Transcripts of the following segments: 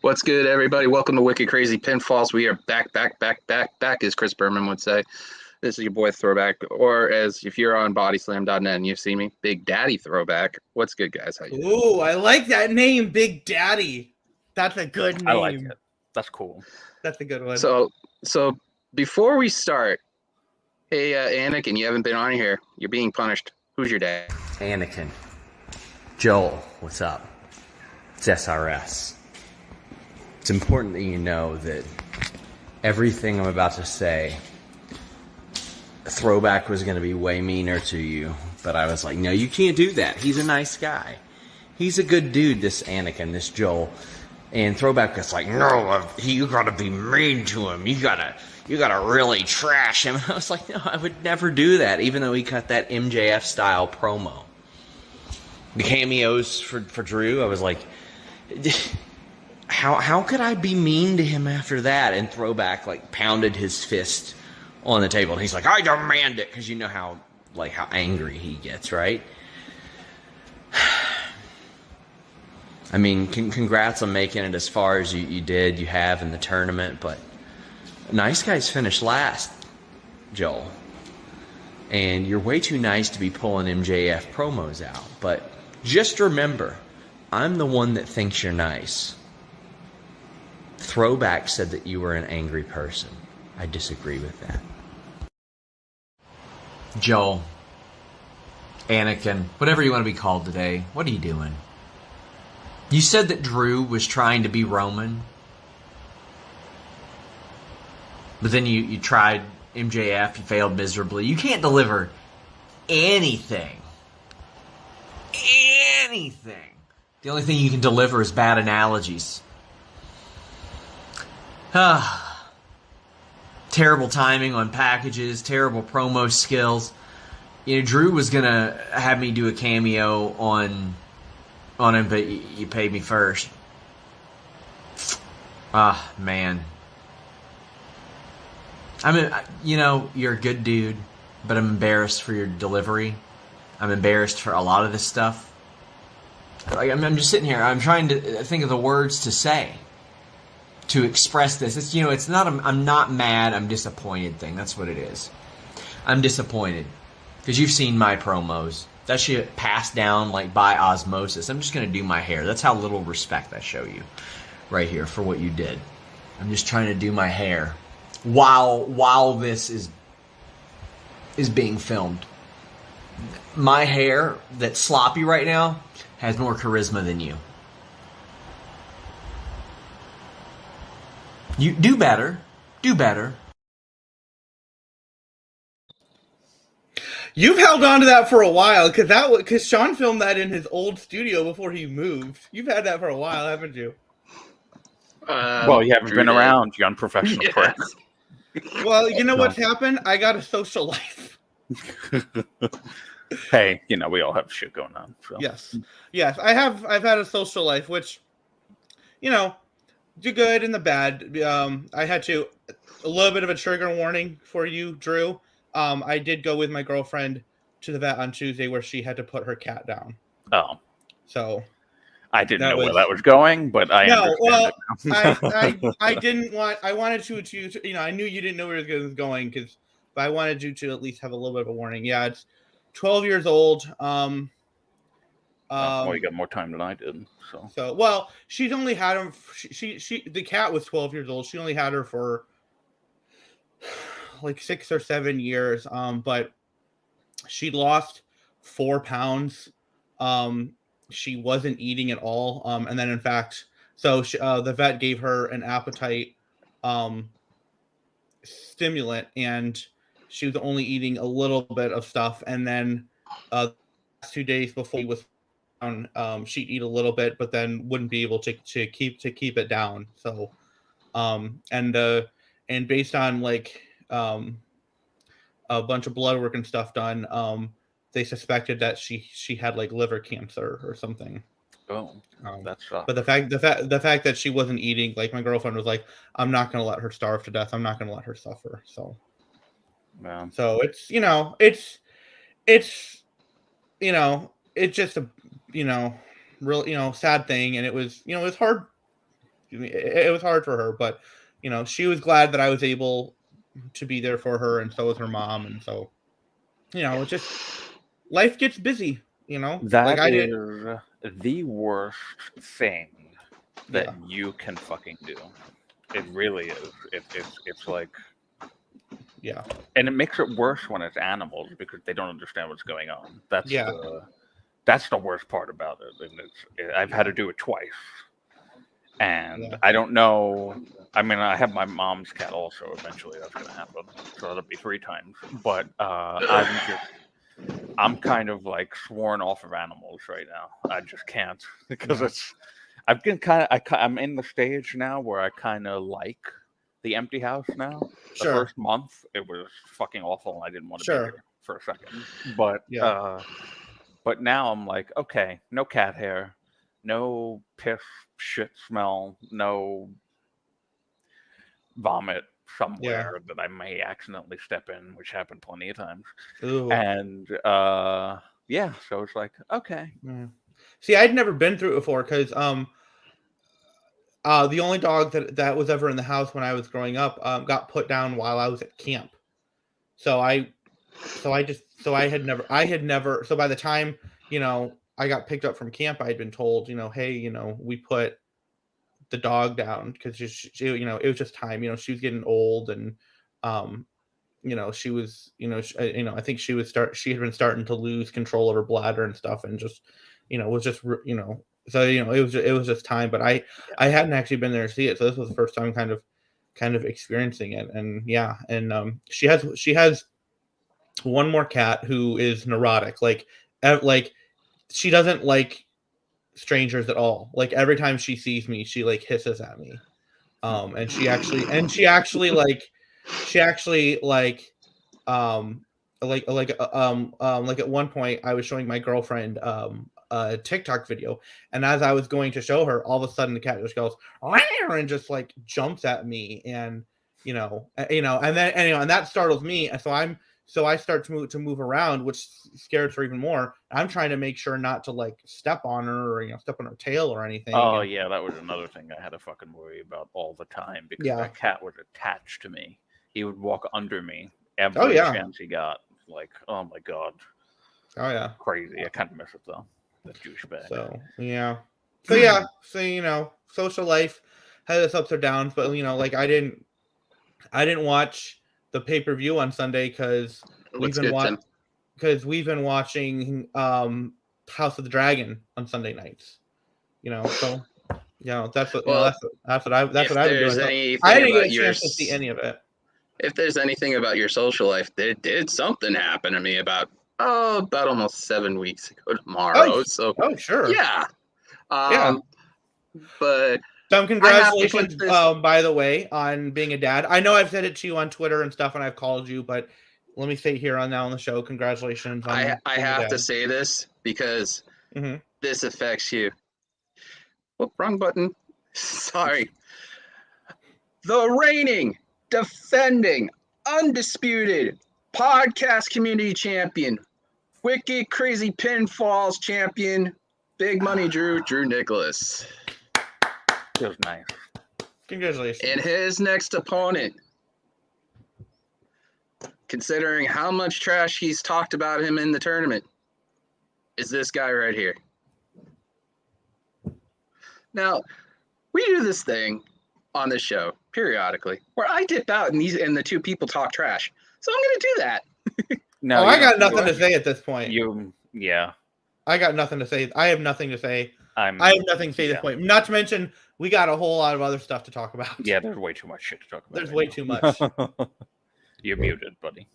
What's good, everybody? Welcome to Wicked Crazy Pinfalls. We are back, as Chris Berman would say. This is your boy Throwback, or as if you're on bodyslam.net and you've seen me, Big Daddy Throwback. What's good, guys? How you doing? Ooh, I like that name, Big Daddy. That's a good name. I like it. That's cool. That's a good one. So before we start, hey, Anakin, you haven't been on here. You're being punished. Who's your dad? Anakin. Joel, what's up? It's SRS. It's important that you know that everything I'm about to say, Throwback was going to be way meaner to you, but I was like, no, you can't do that. He's a nice guy. He's a good dude, this Anakin, this Joel. And Throwback was like, no, you got to be mean to him. You gotta really trash him. And I was like, no, I would never do that, even though he cut that MJF style promo. The cameos for Drew, I was like, how could I be mean to him after that? And Throwback like pounded his fist on the table, and he's like, I demand it, because you know how angry he gets, right? I mean, congrats on making it as far as you have in the tournament, but nice guys finished last, Joel. And you're way too nice to be pulling MJF promos out. But just remember, I'm the one that thinks you're nice. Throwback said that you were an angry person. I disagree with that. Joel, Anakin, whatever you want to be called today, what are you doing? You said that Drew was trying to be Roman, but then you tried MJF, you failed miserably. You can't deliver anything. Anything. The only thing you can deliver is bad analogies. Terrible timing on packages, terrible promo skills. You know, Drew was going to have me do a cameo on him, but you paid me first. Man. I mean, you know, you're a good dude, but I'm embarrassed for your delivery. I'm embarrassed for a lot of this stuff. Like, I'm just sitting here. I'm trying to think of the words to say to express this. It's, you know, it's not I'm not mad, I'm disappointed thing. That's what it is. I'm disappointed because you've seen my promos. That shit passed down like by osmosis. I'm just going to do my hair. That's how little respect I show you right here for what you did. I'm just trying to do my hair while this is being filmed. My hair that's sloppy right now has more charisma than you. You do better. Do better. You've held on to that for a while because Sean filmed that in his old studio before he moved. You've had that for a while, haven't you? Well, you haven't been around, you unprofessional prick. Well, you know what's happened? I got a social life. Hey, you know, we all have shit going on. So. Yes. I've had a social life, which, you know, the good and the bad. I had a little bit of a trigger warning for you, Drew. I did go with my girlfriend to the vet on Tuesday where she had to put her cat down. Oh. So I didn't know where that was going, but I understand it now. I didn't want. I wanted you to, you know, I knew you didn't know where it was going but I wanted you to at least have a little bit of a warning. Yeah, it's 12 years old. Well, you got more time than I did. So well, she's only had him. The cat was 12 years old. She only had her for like 6 or 7 years. But she lost 4 pounds. She wasn't eating at all. And then in fact, so the vet gave her an appetite stimulant, and she was only eating a little bit of stuff. And then 2 days before he was down, she'd eat a little bit, but then wouldn't be able to keep it down. So, and based on like a bunch of blood work and stuff done, they suspected that she had like liver cancer or something. Oh, that's rough. But the fact that she wasn't eating, like my girlfriend was like, I'm not going to let her starve to death. I'm not going to let her suffer. So, yeah. So it's, you know, it's, you know, it's just a, you know, real, you know, sad thing. And it was, you know, it was hard it was hard for her, but she was glad that I was able to be there for her, and so was her mom, and so it's just life gets busy. That is the worst thing that you can fucking do. It really is. It's like, yeah, and it makes it worse when it's animals because they don't understand what's going on. That's the worst part about it. And I've had to do it twice, and I don't know. I mean, I have my mom's cat also. Eventually, that's going to happen. So that'll be 3 times. But I'm kind of like sworn off of animals right now. I just can't because I'm in the stage now where I kind of like the empty house now. The first month it was fucking awful, and I didn't want to be here for a second. But now I'm like, okay, no cat hair, no piss, shit smell, no vomit somewhere that I may accidentally step in, which happened plenty of times. Ooh. And so it's like, okay. See, I'd never been through it before because the only dog that was ever in the house when I was growing up got put down while I was at camp. So I had never. So by the time I got picked up from camp, I had been told, hey, we put the dog down because she it was just time. She was getting old, and she was I think she had been starting to lose control of her bladder and stuff, and just was just so it was just time. But I hadn't actually been there to see it, so this was the first time kind of experiencing it. And she has one more cat who is neurotic, like she doesn't like strangers at all. Like every time she sees me, she like hisses at me. And she actually like at one point I was showing my girlfriend a TikTok video, and as I was going to show her, all of a sudden the cat just goes and just like jumps at me, and and that startles me, and so I start to move around, which scares her even more. I'm trying to make sure not to like step on her or step on her tail or anything. Oh yeah, that was another thing I had to fucking worry about all the time because that cat was attached to me. He would walk under me every chance he got. Like, oh my god. Oh yeah. Crazy. I kind of miss it though. That douchebag. So social life has its ups or downs, but like I didn't watch the pay-per-view on Sunday because we've been watching House of the Dragon on Sunday nights. So that's what I've been doing. I didn't get a chance to see any of it. If there's anything about your social life, there did something happen to me about almost 7 weeks ago tomorrow. Sure. Yeah. But some congratulations, by the way, on being a dad. I know I've said it to you on Twitter and stuff, and I've called you, but let me say here on the show, congratulations. I have to say this because this affects you. Oh, wrong button. Sorry. The reigning, defending, undisputed podcast community champion, Wicked Crazy Pinfalls champion, Big Money Drew Nicholas. Feels nice. Congratulations. And his next opponent, considering how much trash he's talked about him in the tournament, is this guy right here. Now, we do this thing on this show periodically where I dip out and the two people talk trash. So I'm going to do that. No, I got nothing to say at this point. I got nothing to say. I have nothing to say. I have nothing to say at this point. Not to mention, we got a whole lot of other stuff to talk about. Yeah, there's way too much shit to talk about. There's way too much. You're muted, buddy.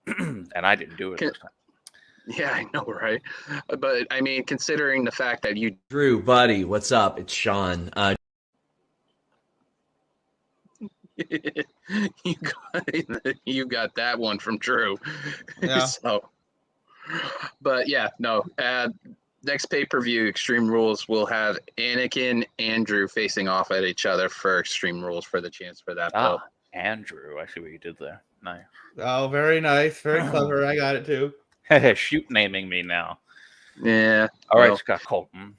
And I didn't do it this time. Yeah, I know, right? But, I mean, considering the fact that you... Drew, buddy, what's up? It's Sean. You got that one from Drew. Yeah. But, yeah, no. Next pay-per-view, Extreme Rules, will have Anakin and Drew facing off at each other for Extreme Rules for the chance for that belt. Andrew, I see what you did there. Nice. Oh, very nice. Very clever. I got it, too. Shoot naming me now. Yeah. All right, Scott Colton.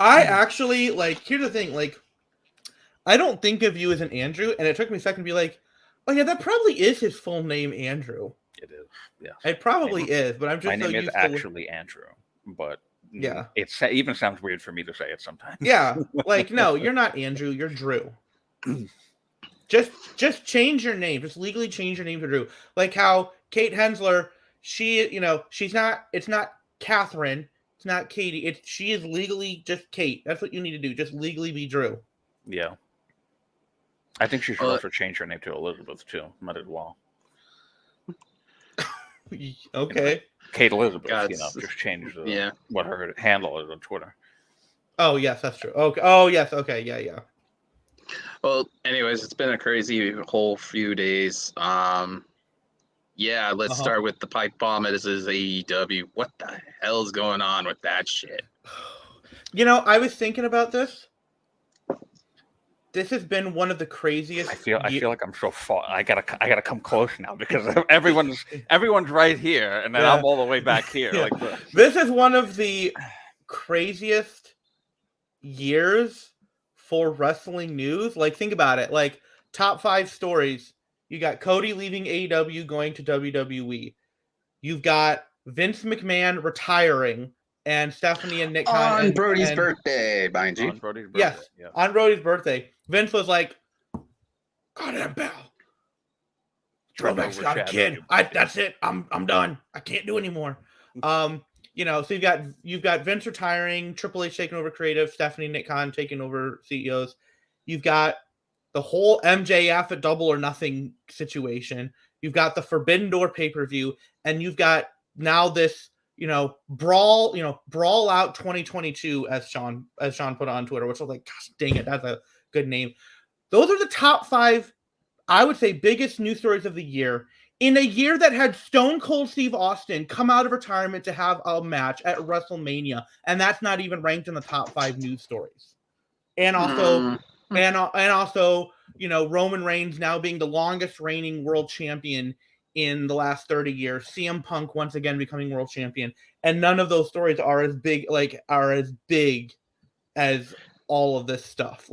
I actually here's the thing, I don't think of you as an Andrew, and it took me a second to be like, oh yeah, that probably is his full name, Andrew. It is, yes. It probably is, but I'm just my so name is used actually Andrew, but yeah, it even sounds weird for me to say it sometimes. Yeah, no, you're not Andrew, you're Drew. Just change your name. Just legally change your name to Drew. Like how Kate Hensler, she's not. It's not Catherine. It's not Katie. She is legally just Kate. That's what you need to do. Just legally be Drew. Yeah. I think she should also change her name to Elizabeth too. Might as well. Okay. Kate Elizabeth. Just change what her handle is on Twitter. Oh yes, that's true. Okay. Oh yes. Okay. Yeah. Well, anyways, it's been a crazy whole few days. Let's start with the pipe bomb. This is AEW. What the hell's going on with that shit? I was thinking about this. This has been one of the craziest. I feel like I'm so far. I gotta come close now because everyone's right here, and then I'm all the way back here. Yeah. This is one of the craziest years for wrestling news. Think about it. Top 5 stories. You got Cody leaving AEW, going to WWE. You've got Vince McMahon retiring, and Stephanie and Nick on Brody's birthday, mind you. On Brody's birthday. Yes, yeah. On Brody's birthday. Vince was like, "Goddamn bell, Throwback's got a kid. That's it. I'm done. I can't do anymore." So you've got Vince retiring, Triple H taking over creative, Stephanie and Nick Khan taking over CEOs. You've got the whole MJF at Double or Nothing situation. You've got the Forbidden Door pay-per-view, and you've got now this, brawl out 2022 as Sean put on Twitter, which was like, gosh dang it, that's a good name. Those are the top 5, I would say, biggest news stories of the year. In a year that had Stone Cold Steve Austin come out of retirement to have a match at WrestleMania, and that's not even ranked in the top 5 news stories. And also, Roman Reigns now being the longest reigning world champion in the last 30 years. CM Punk once again becoming world champion, and none of those stories are as big as all of this stuff.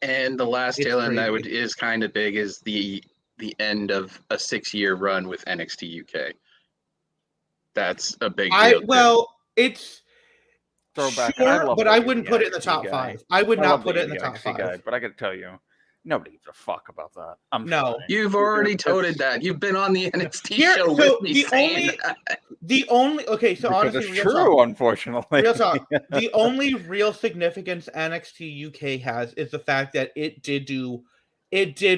And the last tail end that is kind of big is the end of a 6-year run with NXT UK. That's a big deal. It's throwback. Sure, but I wouldn't put it in the top 5. I would not put it in the top 5. Guy, but I got to tell you, nobody gives a fuck about that. No, you've already toted that. You've been on the NXT show with me saying that. So honestly, it's true. Unfortunately, real talk. The only real significance NXT UK has is the fact that it did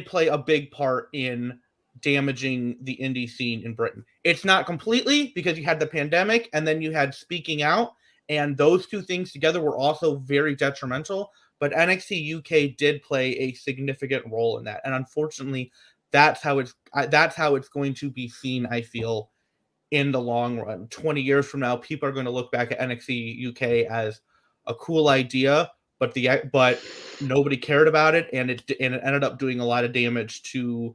play a big part in damaging the indie scene in Britain. It's not completely, because you had the pandemic and then you had Speaking Out, and those two things together were also very detrimental. But NXT UK did play a significant role in that, and unfortunately, that's how it's going to be seen, I feel, in the long run. 20 years from now, people are going to look back at NXT UK as a cool idea, but nobody cared about it, and it ended up doing a lot of damage to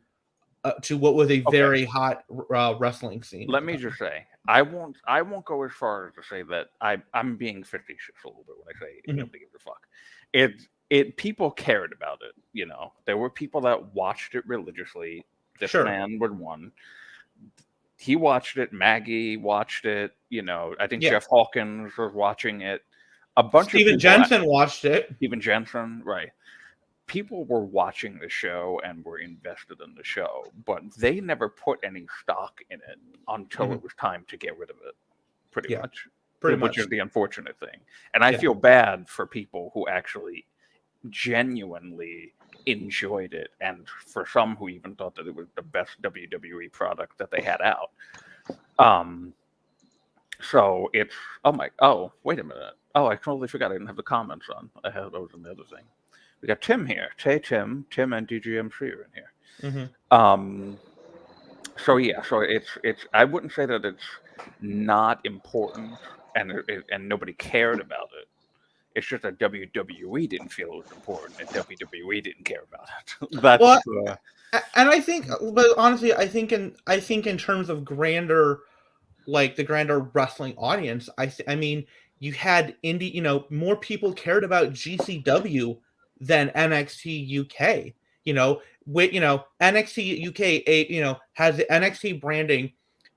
what was a very hot wrestling scene. Let me just say, I won't go as far as to say that I'm being facetious a little bit when I say nobody gives a fuck. People cared about it. There were people that watched it religiously. This man was one. He watched it. Maggie watched it. I think Jeff Hawkins was watching it. A bunch of people. Jensen watched it. Steven Jensen, right. People were watching the show and were invested in the show, but they never put any stock in it until it was time to get rid of it. Pretty much. Which is the unfortunate thing. And I feel bad for people who actually genuinely enjoyed it, and for some who even thought that it was the best WWE product that they had out. So it's wait a minute. I totally forgot I didn't have the comments on. That was another thing. We got Tim here. Tim and DGMC are in here. So it's I wouldn't say that it's not important and nobody cared about it. It's just that WWE didn't feel it was important, and WWE didn't care about it. And I think, but honestly, I think in terms of grander, the grander wrestling audience, I mean, you had indie, more people cared about GCW than NXT UK. NXT UK, has the NXT branding,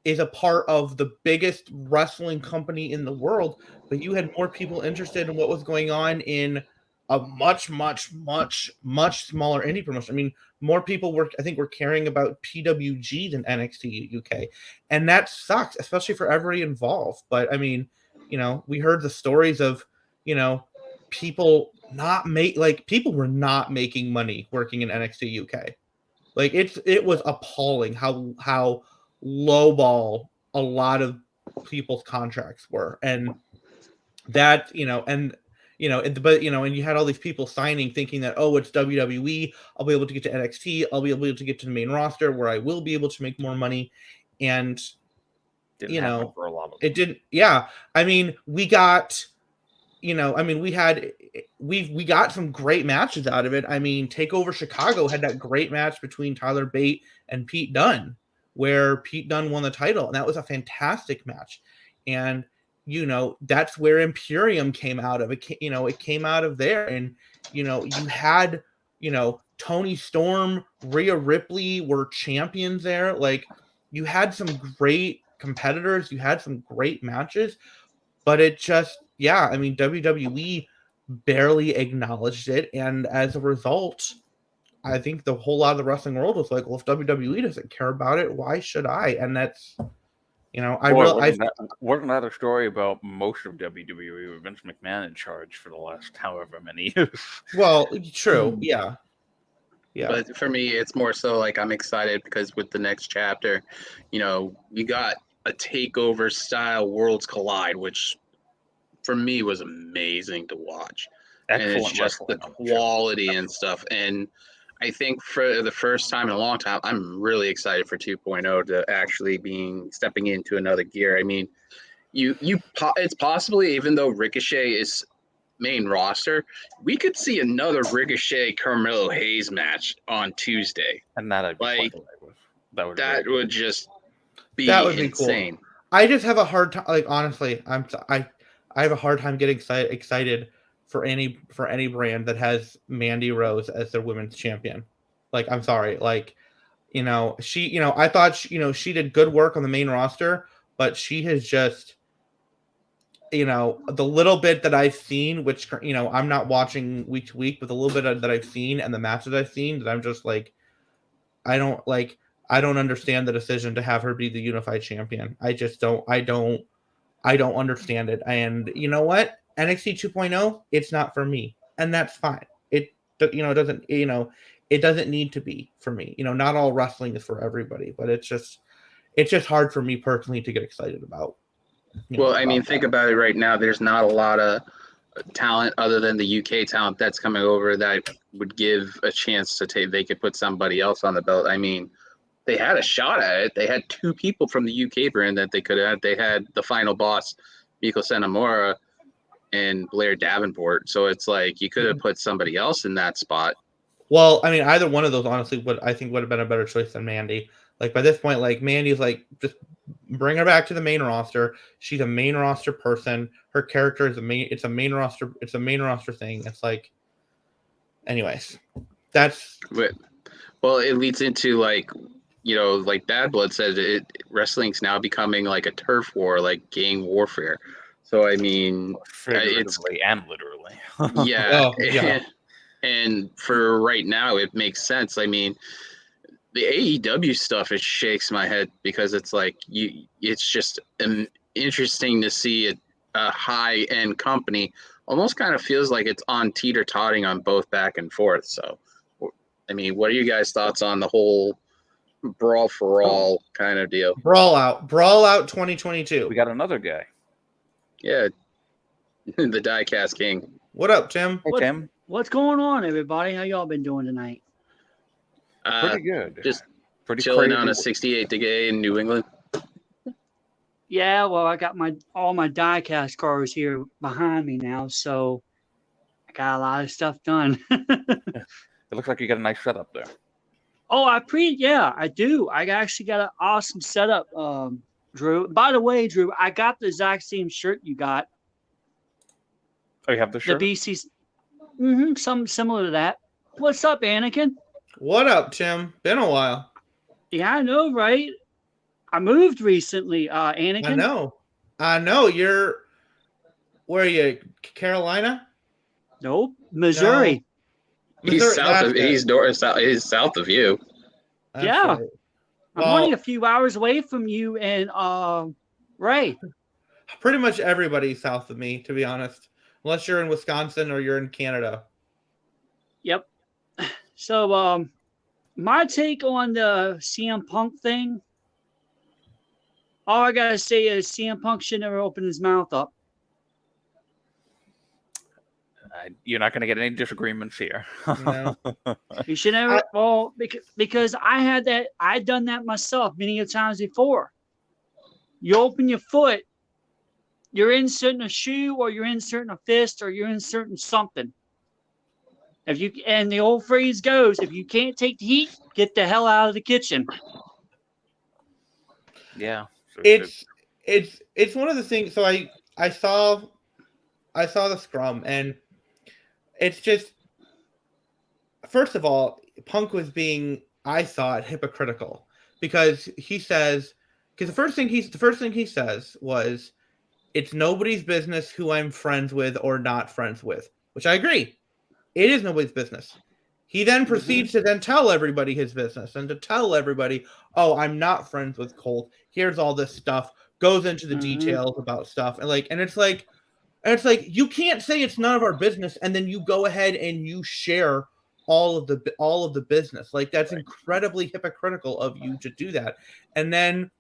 is a part of the biggest wrestling company in the world, but you had more people interested in what was going on in a much, much, much, much smaller indie promotion. I mean, more people were caring about PWG than NXT UK, and that sucks, especially for everybody involved. But I mean, we heard the stories of, people people were not making money working in NXT UK. Like it was appalling how lowball a lot of people's contracts were, and that and you had all these people signing thinking that, oh, it's WWE, I'll be able to get to NXT, I'll be able to get to the main roster where I will be able to make more money, and didn't happen for a lot of them. It didn't. Yeah, I mean, we got. We got some great matches out of it. I mean, Takeover Chicago had that great match between Tyler Bate and Pete Dunne, where Pete Dunne won the title, and that was a fantastic match. And that's where Imperium came out of. It came out of there, and you had Tony Storm, Rhea Ripley were champions there. Like, you had some great competitors, you had some great matches, but it just, I mean, WWE barely acknowledged it, and as a result, I think the whole lot of the wrestling world was like, well, if WWE doesn't care about it, why should I? And that's, wasn't that a story about most of WWE with Vince McMahon in charge for the last however many years? Well, true, yeah. But for me, it's more so like I'm excited because with the next chapter, we got a takeover style Worlds Collide, which for me was amazing to watch. Excellent. And it's just the quality and stuff. And I think for the first time in a long time, I'm really excited for 2.0 to actually stepping into another gear. I mean, it's possibly, even though Ricochet is main roster, we could see another Ricochet Carmelo Hayes match on Tuesday, and that'd be like that would just be insane. Cool. I just have a hard time. Like, honestly, I have a hard time getting excited for any brand that has Mandy Rose as their women's champion. Like, I'm sorry, like, she, I thought she did good work on the main roster, but she has just, the little bit that I've seen, which, I'm not watching week to week, but the little bit that I've seen and the matches I've seen, that I'm just like, I don't understand the decision to have her be the unified champion. I just don't understand it. And you know what? NXT 2.0, it's not for me, and that's fine. It doesn't need to be for me. Not all wrestling is for everybody, but it's just hard for me personally to get excited about. Well, I mean, think about it right now. There's not a lot of talent other than the UK talent that's coming over that would give a chance to they could put somebody else on the belt. I mean, they had a shot at it. They had two people from the UK brand that they could have. They had the final boss, Miko Senamura, and Blair Davenport. So it's like you could have put somebody else in that spot. Well, I mean, either one of those honestly would have been a better choice than Mandy. Like, by this point, like, Mandy's like, just bring her back to the main roster. She's a main roster person. Her character is it's a main roster thing. It's like, anyways, that's. Well, it leads into like Bad Blood says, wrestling's now becoming like a turf war, like gang warfare. So I mean, figuratively and literally. Yeah. And for right now, it makes sense. I mean, the AEW stuff, it shakes my head because it's like it's just interesting to see a high-end company almost kind of feels like it's on teeter-totting on both back and forth. So, I mean, what are you guys' thoughts on the whole brawl for all kind of deal? Brawl out 2022. We got another guy. Yeah, the Diecast King. What up, Tim? Hey, Tim. What's going on, everybody? How y'all been doing tonight? Pretty good. Just pretty chilling crazy. on a 68 day in New England. Yeah, well, I got all my diecast cars here behind me now, so I got a lot of stuff done. It looks like you got a nice setup there. Oh, I do. I actually got an awesome setup, Drew. By the way, Drew, I got the exact same shirt you got. Oh, you have the shirt? The BC's. Something similar to that. What's up, Anakin? What up, Tim? Been a while. Yeah, I know, right? I moved recently, Anakin. I know. Where are you? Carolina? Nope, Missouri. No. He's Missouri, south that's of it. he's south of you. That's Yeah. right. I'm only a few hours away from you and Ray. Pretty much everybody south of me, to be honest. Unless you're in Wisconsin or you're in Canada. Yep. So my take on the CM Punk thing, all I gotta say is CM Punk should never open his mouth up. You're not going to get any disagreements here. No. You should never. Because I'd done that myself many a times before. You open your foot, you're inserting a shoe, or you're inserting a fist, or you're inserting something. And the old phrase goes, if you can't take the heat, get the hell out of the kitchen. Yeah. It's one of the things. So I saw the scrum, and it's just, first of all, Punk was being, I thought, hypocritical, because the first thing he says was, it's nobody's business who I'm friends with or not friends with, which I agree. It is nobody's business. He then proceeds to then tell everybody his business and to tell everybody, oh, I'm not friends with Colt. Here's all this stuff. Goes into the details about stuff. And it's like, you can't say it's none of our business and then you go ahead and you share all of the business. Like, that's incredibly hypocritical of you to do that. And then,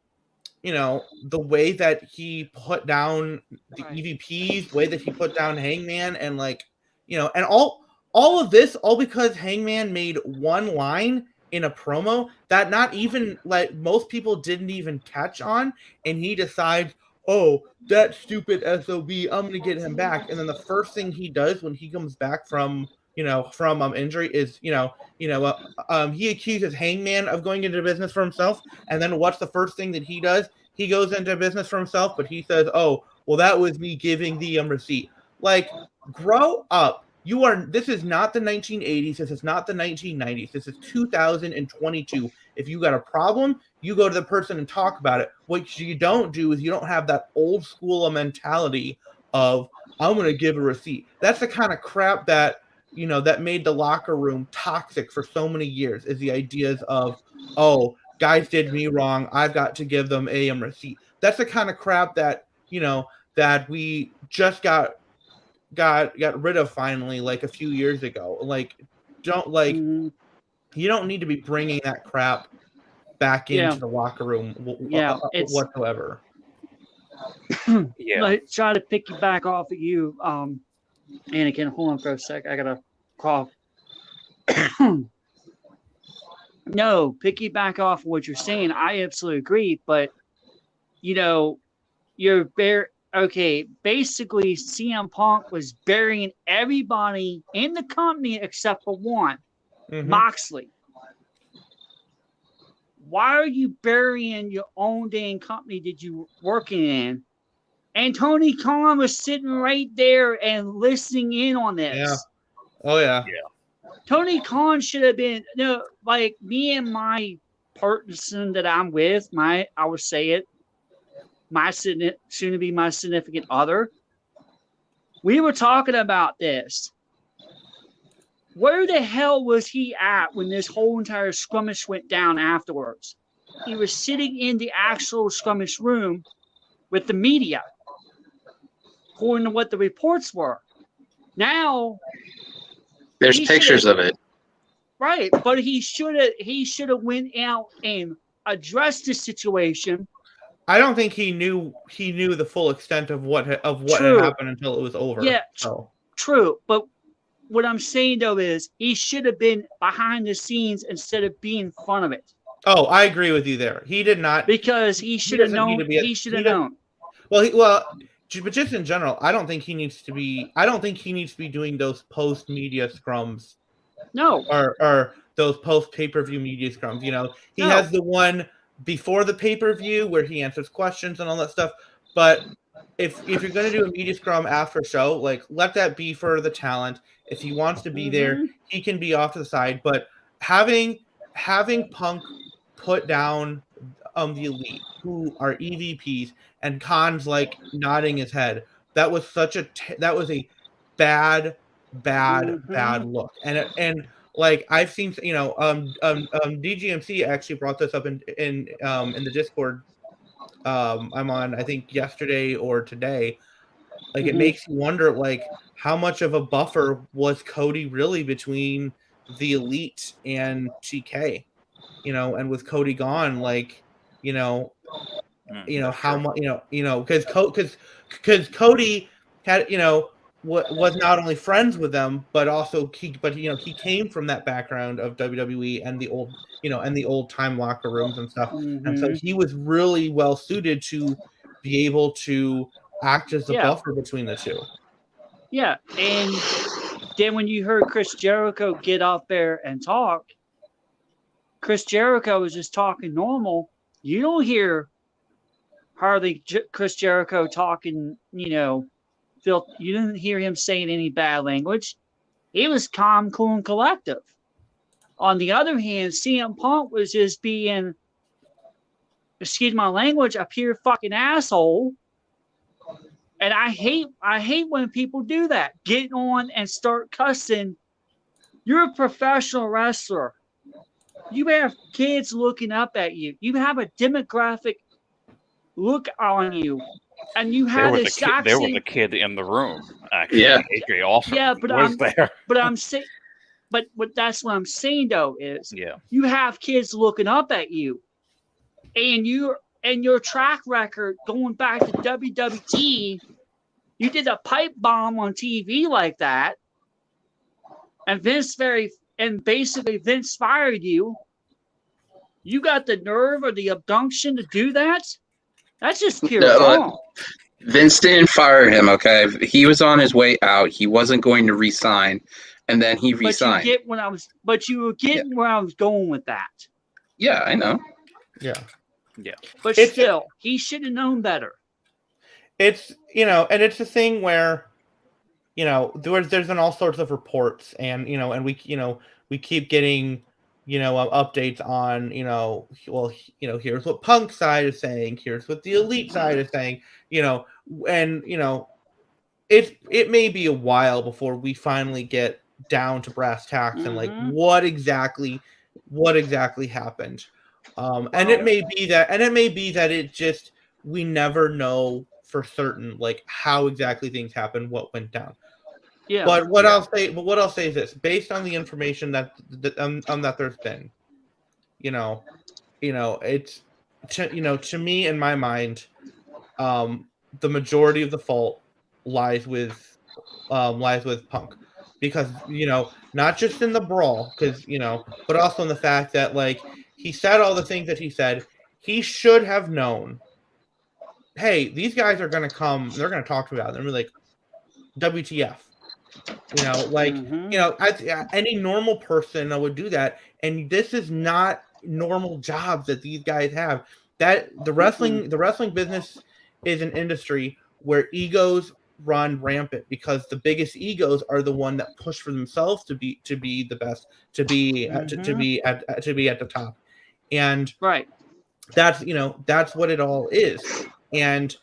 the way that he put down the EVPs, the way that he put down Hangman, and and all of this, all because Hangman made one line in a promo that not even, most people didn't even catch on, and he decides, oh, that stupid SOB, I'm going to get him back. And then the first thing he does when he comes back from injury is, he accuses Hangman of going into business for himself. And then what's the first thing that he does? He goes into business for himself, but he says, oh, well, that was me giving the receipt. Like, grow up. This is not the 1980s. This is not the 1990s. This is 2022. If you got a problem, you go to the person and talk about it. What you don't do is you don't have that old school mentality of, I'm going to give a receipt. That's the kind of crap that, that made the locker room toxic for so many years, is the ideas of, oh, guys did me wrong, I've got to give them a receipt. That's the kind of crap that, that we just got rid of finally, like a few years ago. You don't need to be bringing that crap back into the locker room whatsoever. Like, try to pick you back off of you, Anakin. Hold on for a sec. I gotta cough. No, piggyback off of what you're saying. I absolutely agree, but you're okay. Basically, CM Punk was burying everybody in the company except for one, Moxley. Why are you burying your own dang company that you were working in? And Tony Khan was sitting right there and listening in on this. Yeah. Oh yeah. Tony Khan should have been, like me and my person that I'm with, I would say it, soon to be my significant other. We were talking about this. Where the hell was he at when this whole entire skirmish went down afterwards? He was sitting in the actual skirmish room with the media, according to what the reports were. Now, there's pictures of it. Right, but he should have went out and addressed the situation. I don't think he knew the full extent of what had happened until it was over. Yeah, true. But what I'm saying though is he should have been behind the scenes instead of being in front of it. Oh, I agree with you there. He did not, because he should have known. He should have known. But just in general, I don't think he needs to be. I don't think he needs to be doing those post media scrums. No. Or those post pay-per-view media scrums. He has the one before the pay-per-view where he answers questions and all that stuff. But if you're gonna do a media scrum after a show, like let that be for the talent. If he wants to be there, he can be off to the side. But having Punk put down the Elite, who are EVPs, and Khan's like nodding his head, that was such a that was a bad look. And like I've seen, DGMC actually brought this up in the Discord I'm on, I think yesterday or today. Like it makes you wonder, like how much of a buffer was Cody really between the Elite and TK? And with Cody gone, like how much, because Cody had was not only friends with them, but also he came from that background of WWE and the old time locker rooms and stuff, and so he was really well suited to be able to act as the buffer between the two. Yeah, and then when you heard Chris Jericho get up there and talk, Chris Jericho was just talking normal. You don't hear hardly Chris Jericho talking, you didn't hear him saying any bad language. He was calm, cool, and collective. On the other hand, CM Punk was just being, excuse my language, a pure fucking asshole. And I hate when people do that. Get on and start cussing. You're a professional wrestler. You have kids looking up at you. You have a demographic look on you. And you had there was a kid in the room, actually. Yeah. AJ also was there. But I'm saying, but that's what I'm saying though is, yeah, you have kids looking up at you, and your track record going back to WWE, you did a pipe bomb on TV like that, and basically Vince fired you. You got the nerve or the abduction to do that? That's just pure wrong. Vince didn't fire him, okay? He was on his way out. He wasn't going to resign, and then he resigned. But you were getting where I was going with that. Yeah, I know. Yeah. But still, he should have known better. It's and it's a thing where there's been all sorts of reports, and and we keep getting updates on here's what Punk side is saying, here's what the Elite side is saying, and it may be a while before we finally get down to brass tacks and like what exactly happened, and it may be that it just, we never know for certain like how exactly things happened, what went down. Yeah. But what I'll say is this: based on the information that there's been, it's to me, in my mind, the majority of the fault lies with Punk, because not just in the brawl, because but also in the fact that like he said all the things that he said. He should have known, hey, these guys are going to come, they're going to talk to me about it, and we're like, WTF. Any normal person would do that, and this is not normal jobs that these guys have. That the wrestling business is an industry where egos run rampant, because the biggest egos are the one that push for themselves to be the best, to be at the top, and right. That's what it all is, and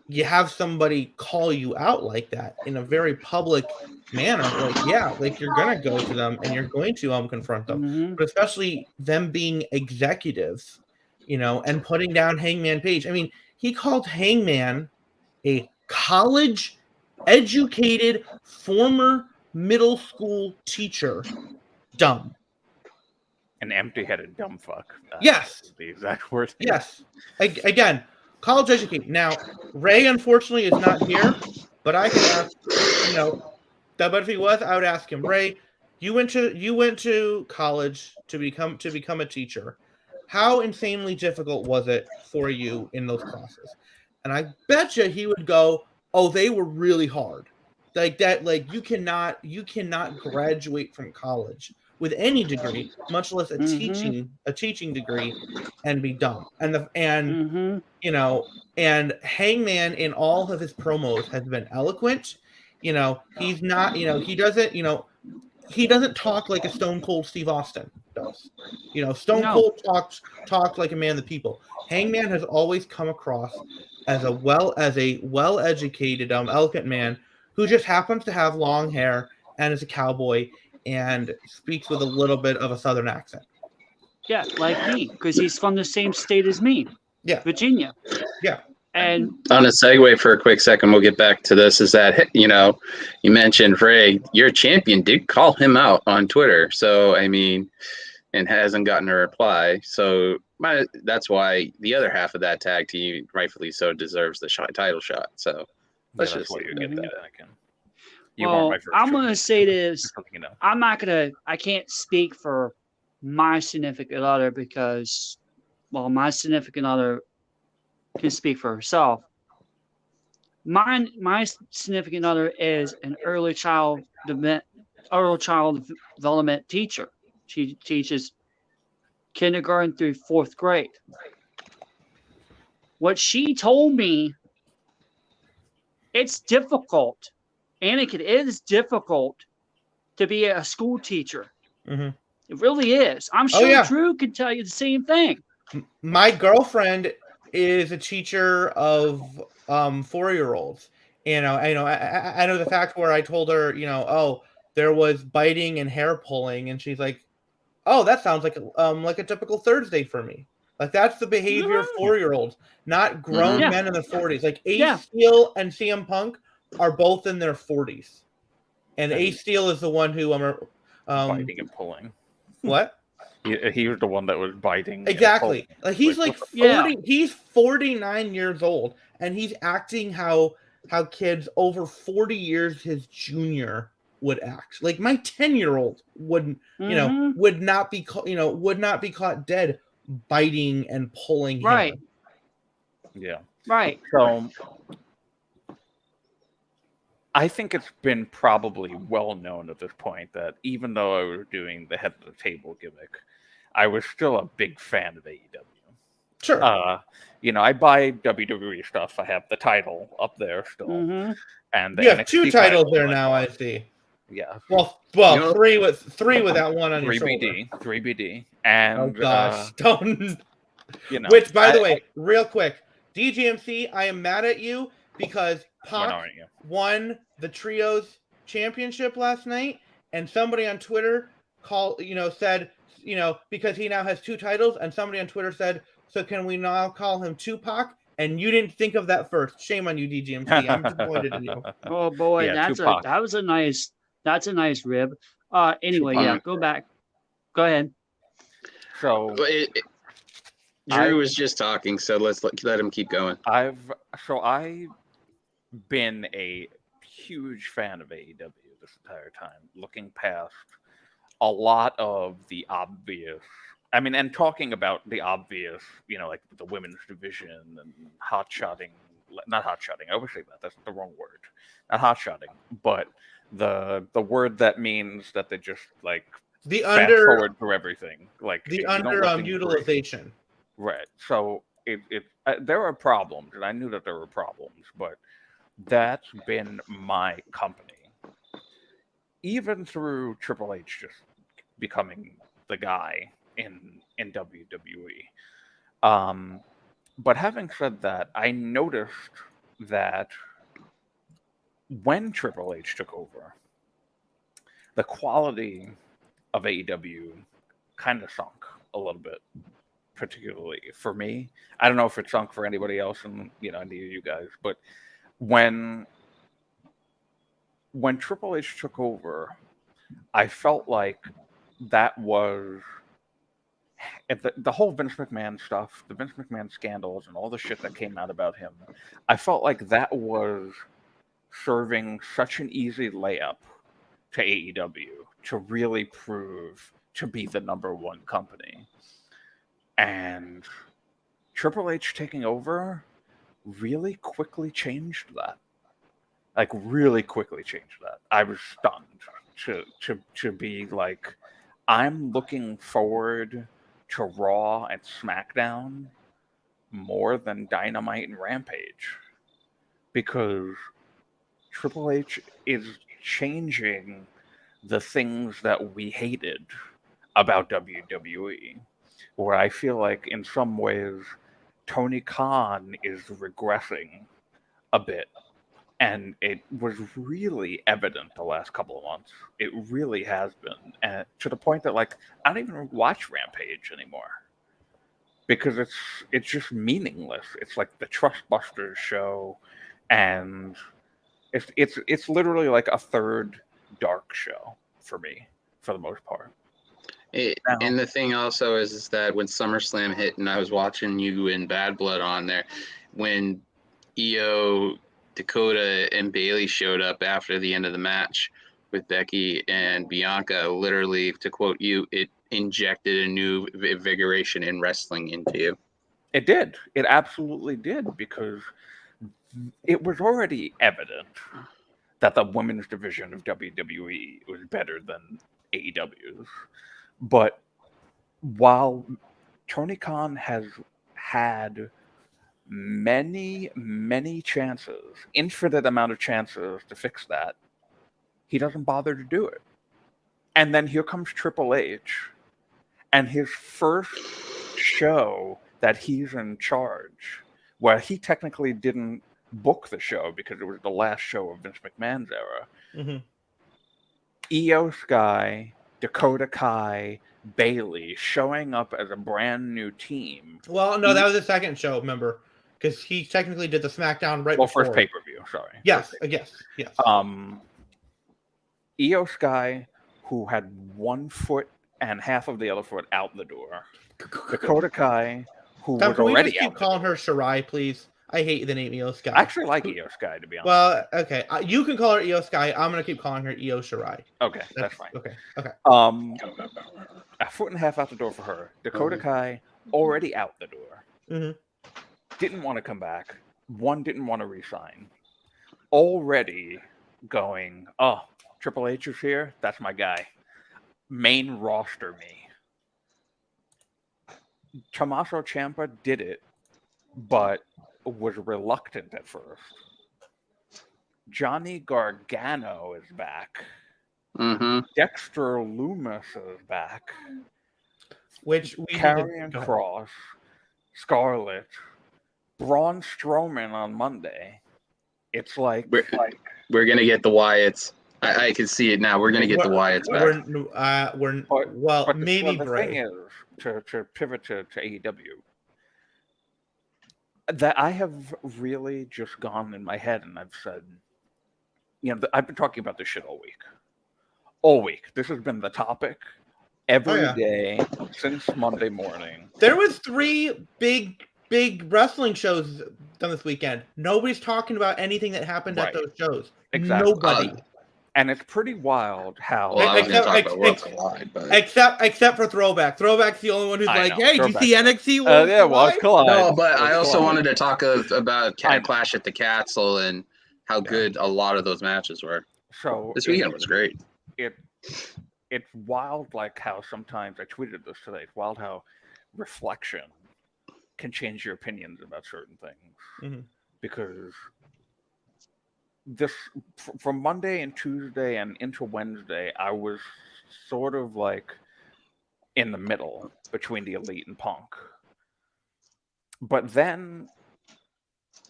you have somebody call you out like that in a very public manner, like you're gonna go to them and you're going to confront them, but especially them being executives, and putting down Hangman Page. I mean, he called Hangman a college educated former middle school teacher dumb. An empty-headed dumb fuck. Yes, the exact word. Yes, again, college educated. Now, Ray unfortunately is not here, but I can ask, but if he was, I would ask him, Ray, you went to college to become a teacher. How insanely difficult was it for you in those classes? And I bet you he would go, oh, they were really hard. Like that, like you cannot graduate from college with any degree, much less a teaching degree, and be dumb. And you know, and Hangman in all of his promos has been eloquent. You know, he's not. You know, he doesn't. You know, he doesn't talk like a Stone Cold Steve Austin does. You know, Stone Cold talks like a man of the people. Hangman has always come across as a well-educated, eloquent man who just happens to have long hair and is a cowboy and speaks with a little bit of a southern accent. Yeah, like me, because he's from the same state as me. Yeah, Virginia. Yeah. And on a segue for a quick second, we'll get back to this. Is that, you know, you mentioned Ray, your champion did call him out on Twitter. So, I mean, and hasn't gotten a reply. So that's why the other half of that tag team, rightfully so, deserves the title shot. So let's just you get that, Anakin. Well, I'm going to say this. I can't speak for my significant other because, well, my significant other can speak for herself. My significant other is an early child development teacher. She teaches kindergarten through 4th grade. What she told me, it's difficult. Anakin, it is difficult to be a school teacher. Mm-hmm. It really is. I'm sure Drew could tell you the same thing. My girlfriend is a teacher of 4-year-olds. You know, I know the fact where I told her, you know, oh, there was biting and hair pulling, and she's like, oh, that sounds like a typical Thursday for me. Like that's the behavior of 4-year-olds, not grown men in their 40s. Like Ace Steel and CM Punk are both in their 40s, and Ace Steel is the one who biting and pulling. What? He was the one that was biting. Exactly. Like he's like 40. He's 49 years old, and he's acting how kids over 40 years his junior would act. Like my 10-year-old wouldn't, you know, would not be caught dead biting and pulling him. Right. Yeah. Right. So I think it's been probably well known at this point that even though I was doing the head of the table gimmick, I was still a big fan of AEW. Sure. You know, I buy WWE stuff. I have the title up there still, and you have 2 titles there now. I see. Yeah. Well, you know, three with that one on your shoulder. 3BD, and oh gosh, don't. You know, which, by the way, real quick, DGMC, I am mad at you because Pac won the Trios Championship last night, and somebody on Twitter said, you know, because he now has 2 titles, and somebody on Twitter said, so can we now call him Tupac? And you didn't think of that first. Shame on you, DGMC. I'm disappointed in you. Oh boy, that's a nice rib. Anyway, Tupac. Go back. Go ahead. So Drew was just talking, so let's let him keep going. I've been a huge fan of AEW this entire time, looking past a lot of the obvious. I mean, and talking about the obvious, you know, like the women's division and not hot-shotting. I always say that. That's the wrong word. Not hot-shotting, but the word that means that they just like the fast forward through everything, like the utilization. Right. So there are problems, and I knew that there were problems, but that's been my company, even through Triple H just becoming the guy in WWE. But having said that, I noticed that when Triple H took over, the quality of AEW kind of sunk a little bit, particularly for me. I don't know if it sunk for anybody else, and any of you guys, but when Triple H took over, I felt like that was the whole Vince McMahon stuff, the Vince McMahon scandals, and all the shit that came out about him. I felt like that was serving such an easy layup to AEW to really prove to be the number one company. And Triple H taking over really quickly changed that. Like, really quickly changed that. I was stunned to be like, I'm looking forward to Raw and SmackDown more than Dynamite and Rampage, because Triple H is changing the things that we hated about WWE, where I feel like in some ways Tony Khan is regressing a bit. And it was really evident the last couple of months. It really has been. And to the point that, like, I don't even watch Rampage anymore, because it's just meaningless. It's like the Trustbusters show, and it's literally like a third Dark show for me, for the most part. And the thing also is that when SummerSlam hit and I was watching you and Bad Blood on there, when Io, Dakota, and Bailey showed up after the end of the match with Becky and Bianca, literally, to quote you, it injected a new invigoration in wrestling into you. It did. It absolutely did, because it was already evident that the women's division of WWE was better than AEW's. But while Tony Khan has had many, many chances, infinite amount of chances to fix that, he doesn't bother to do it. And then here comes Triple H, and his first show that he's in charge, where he technically didn't book the show because it was the last show of Vince McMahon's era. Mm-hmm. Io Sky, Dakota Kai, Bailey showing up as a brand new team. Well, no, that was the second show, remember? Because he technically did the SmackDown right before. First pay-per-view, sorry. Yes. Io Sky, who had one foot and half of the other foot out the door. Dakota Kai, who was can we already just keep out calling the door. her Shirai, please? I hate the name Io Sky. I actually like Io Sky, to be honest. Well, okay. You can call her Io Sky. I'm going to keep calling her Io Shirai. Okay, that's fine. Okay. A foot and a half out the door for her. Dakota Kai, already out the door. Mm-hmm. Didn't want to come back. One didn't want to resign. Already going, oh, Triple H is here? That's my guy. Main roster me. Tommaso Ciampa did it, but was reluctant at first. Johnny Gargano is back. Mm-hmm. Dexter Lumis is back. Which we Karrion Kross, Scarlett, Braun Strowman on Monday. It's like we're gonna get the Wyatts. I can see it now. We're gonna get the Wyatts back. But maybe the Bray. thing is, to pivot to AEW, that I have really just gone in my head and I've said, I've been talking about this shit all week. All week. This has been the topic every day since Monday morning. There was 3 big wrestling shows done this weekend. Nobody's talking about anything that happened at those shows. Exactly. Nobody. And it's pretty wild how. Well, I was going to talk about Worlds Collide, but except for Throwback. Throwback's the only one who's like, "Hey, did you see NXT?" Worlds Collide. No, but I also wanted to talk about Clash at the Castle and how good a lot of those matches were. So this weekend was great. It's wild, like how sometimes I tweeted this today. It's wild how reflection can change your opinions about certain things. Mm-hmm. Because this from Monday and Tuesday and into Wednesday, I was sort of like in the middle between the Elite and Punk. But then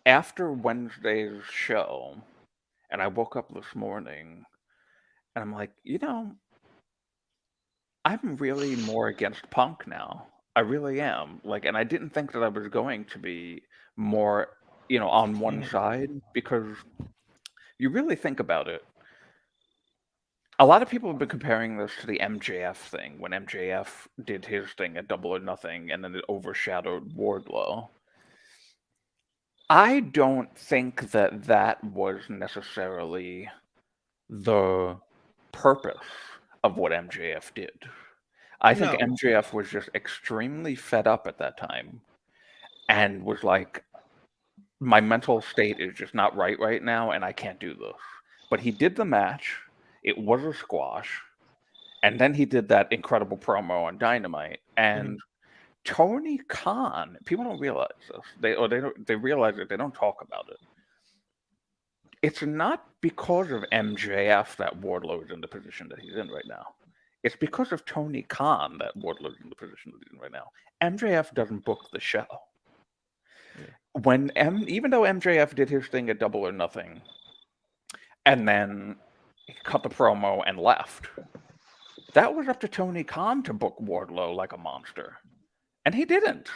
after Wednesday's show, and I woke up this morning and I'm like, I'm really more against Punk now. I really am. And I didn't think that I was going to be more, on one side, because you really think about it. A lot of people have been comparing this to the MJF thing, when MJF did his thing at Double or Nothing, and then it overshadowed Wardlow. I don't think that was necessarily the purpose of what MJF did. I think MJF was just extremely fed up at that time and was like, my mental state is just not right now, and I can't do this. But he did the match. It was a squash. And then he did that incredible promo on Dynamite, and Tony Khan. People don't realize this. They realize it. They don't talk about it. It's not because of MJF that Wardlow is in the position that he's in right now. It's because of Tony Khan that Wardlow is in the position that he's in right now. MJF doesn't book the show. Even though MJF did his thing at Double or Nothing, and then he cut the promo and left, that was up to Tony Khan to book Wardlow like a monster. And he didn't.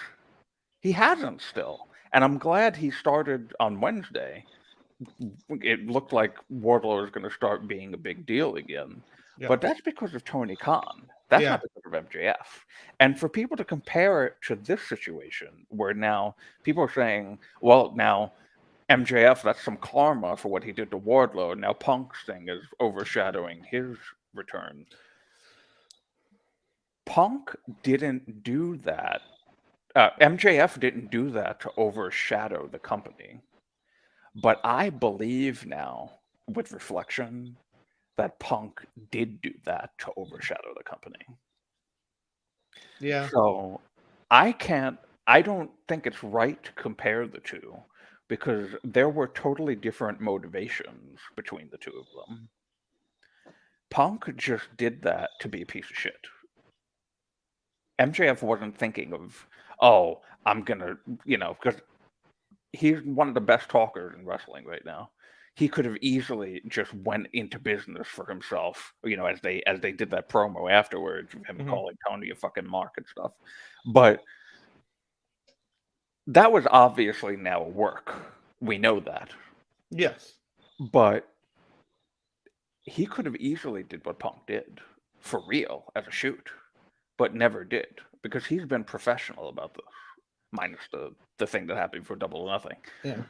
He hasn't still. And I'm glad he started on Wednesday. It looked like Wardlow is going to start being a big deal again. Yep. But that's because of Tony Khan. That's not because of MJF. And for people to compare it to this situation, where now people are saying, well, now MJF, that's some karma for what he did to Wardlow. Now Punk's thing is overshadowing his return. Punk didn't do that. MJF didn't do that to overshadow the company. But I believe now, with reflection, that Punk did do that to overshadow the company. Yeah. So I don't think it's right to compare the two, because there were totally different motivations between the two of them. Punk just did that to be a piece of shit. MJF wasn't thinking of, oh, I'm going to, because he's one of the best talkers in wrestling right now. He could have easily just went into business for himself, as they did that promo afterwards, of him calling Tony a fucking mark and stuff. But that was obviously now a work. We know that. Yes. But he could have easily did what Punk did for real as a shoot, but never did, because he's been professional about this, minus the thing that happened for Double or Nothing. Yeah.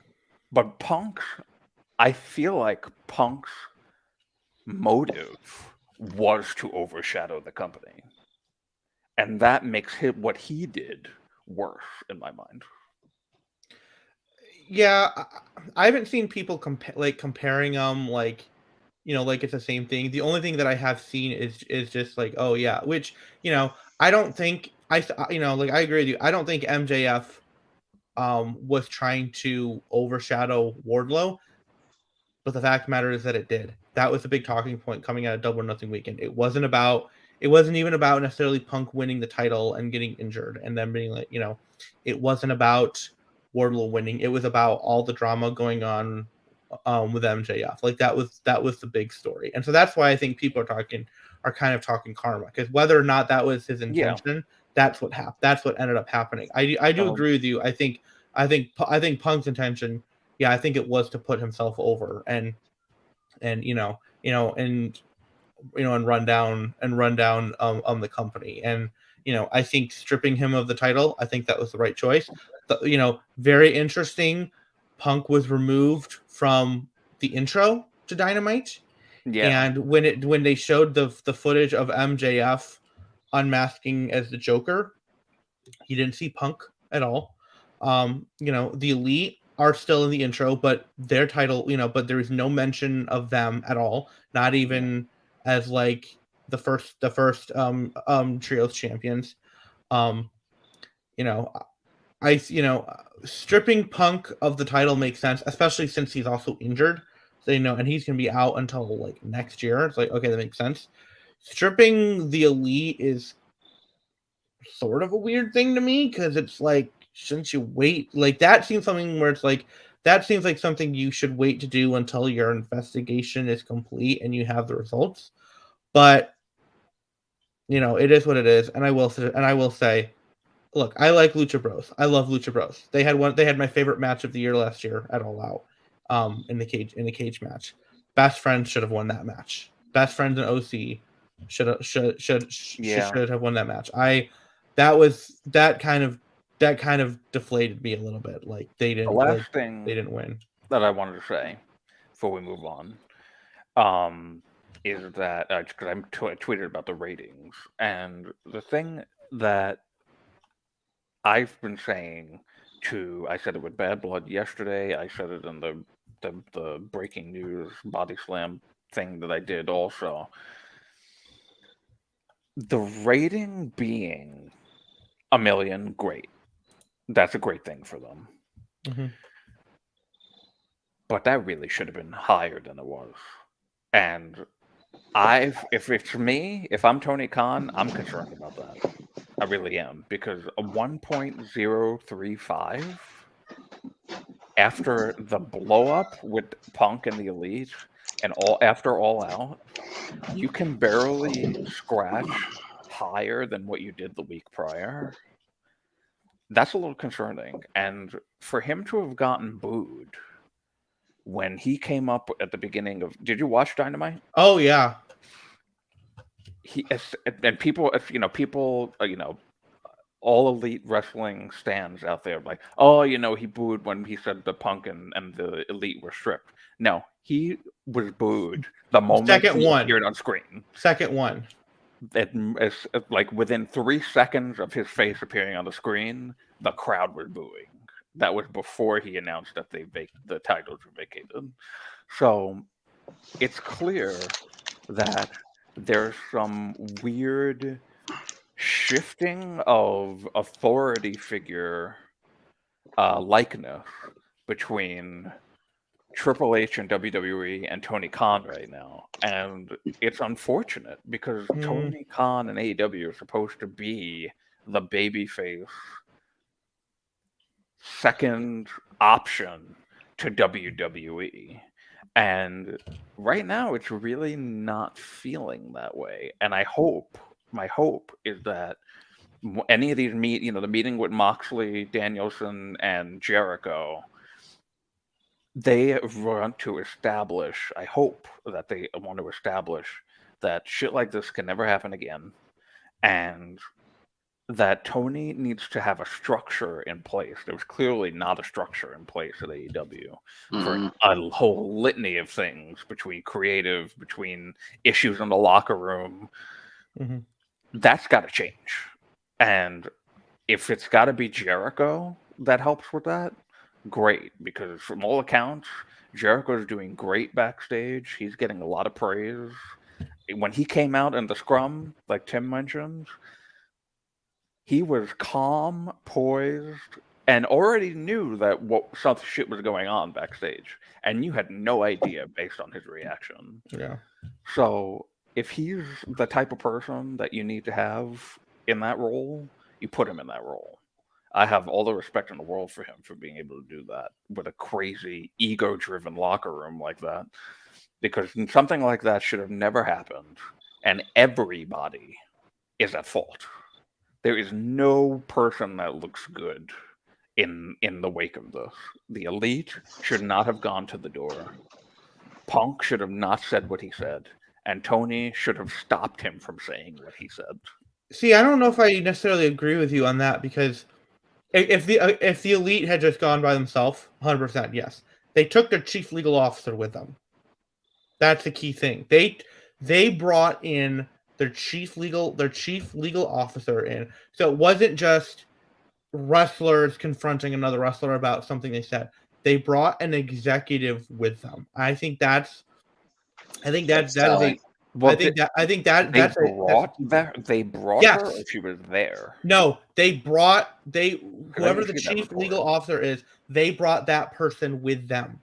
But I feel like Punk's motive was to overshadow the company. And that makes what he did worse, in my mind. Yeah, I haven't seen people comparing them like it's the same thing. The only thing that I have seen is just like, oh yeah, which, I don't think I agree with you. I don't think MJF was trying to overshadow Wardlow, but the fact of the matter is that it did. That was the big talking point coming out of Double or Nothing weekend. It wasn't even about necessarily Punk winning the title and getting injured and then being like, it wasn't about Wardlow winning. It was about all the drama going on with MJF. Like that was the big story. And so that's why I think people are kind of talking karma, because whether or not that was his intention, that's what happened. That's what ended up happening. I do agree with you. I think Punk's intention, I think it was to put himself over and run down the company. And I think stripping him of the title, I think that was the right choice. Very interesting. Punk was removed from the intro to Dynamite. Yeah. And when they showed the footage of MJF unmasking as the Joker, you didn't see Punk at all. The Elite are still in the intro, but their title, but there is no mention of them at all. Not even as like the first trios champions. Stripping Punk of the title makes sense, especially since he's also injured. So, and he's gonna be out until like next year. It's like, okay, that makes sense. Stripping the Elite is sort of a weird thing to me, because it's like, shouldn't you wait? Like that seems something where it's like, that seems like something you should wait to do until your investigation is complete and you have the results. But it is what it is. And I will say, look, I like Lucha Bros. I love Lucha Bros. They had my favorite match of the year last year at All Out, in the cage match. Best Friends should have won that match. Best Friends and OC should have won that match. That kind of deflated me a little bit. Like they didn't. The last thing they didn't win. That I wanted to say before we move on, is that because I tweeted about the ratings, and the thing that I've been saying I said it with Bad Blood yesterday. I said it in the breaking news body slam thing that I did also. The rating being 1 million, great. That's a great thing for them. Mm-hmm. But that really should have been higher than it was. And if it's me, if I'm Tony Khan, I'm concerned about that. I really am, because a 1.035 after the blow up with Punk and the Elite and after All Out, you can barely scratch higher than what you did the week prior. That's a little concerning. And for him to have gotten booed when he came up at the beginning of, did you watch Dynamite? Oh yeah. People, all Elite wrestling stands out there like, oh, he booed when he said the Punk and the Elite were stripped. No, he was booed the moment he appeared on screen. Second one. It's like within 3 seconds of his face appearing on the screen, the crowd was booing. That was before he announced that the titles were vacated. So it's clear that there's some weird shifting of authority figure likeness between Triple H and WWE and Tony Khan right now. And it's unfortunate because Tony Khan and AEW are supposed to be the babyface second option to WWE. And right now it's really not feeling that way. And my hope is that any of these the meeting with Moxley, Danielson, and Jericho, they want to establish, I hope that they want to establish that shit like this can never happen again. And that Tony needs to have a structure in place. There was clearly not a structure in place at AEW for a whole litany of things between creative, between issues in the locker room. Mm-hmm. That's got to change. And if it's got to be Jericho that helps with that, great. Because from all accounts, Jericho is doing great backstage. He's getting a lot of praise. When he came out in the scrum, like Tim mentioned, he was calm, poised, and already knew that some shit was going on backstage. And you had no idea based on his reaction. Yeah. So if he's the type of person that you need to have in that role, you put him in that role. I have all the respect in the world for him for being able to do that with a crazy, ego-driven locker room like that. Because something like that should have never happened. And everybody is at fault. There is no person that looks good in the wake of this. The Elite should not have gone to the door. Punk should have not said what he said. And Tony should have stopped him from saying what he said. See, I don't know if I necessarily agree with you on that, because if the Elite had just gone by themselves, 100% yes. They took their chief legal officer with them. That's the key thing. They brought in their chief legal officer in. So it wasn't just wrestlers confronting another wrestler about something they said. They brought an executive with them. I think that's They brought yes. her, or she was there. No, whoever the chief legal officer is, they brought that person with them.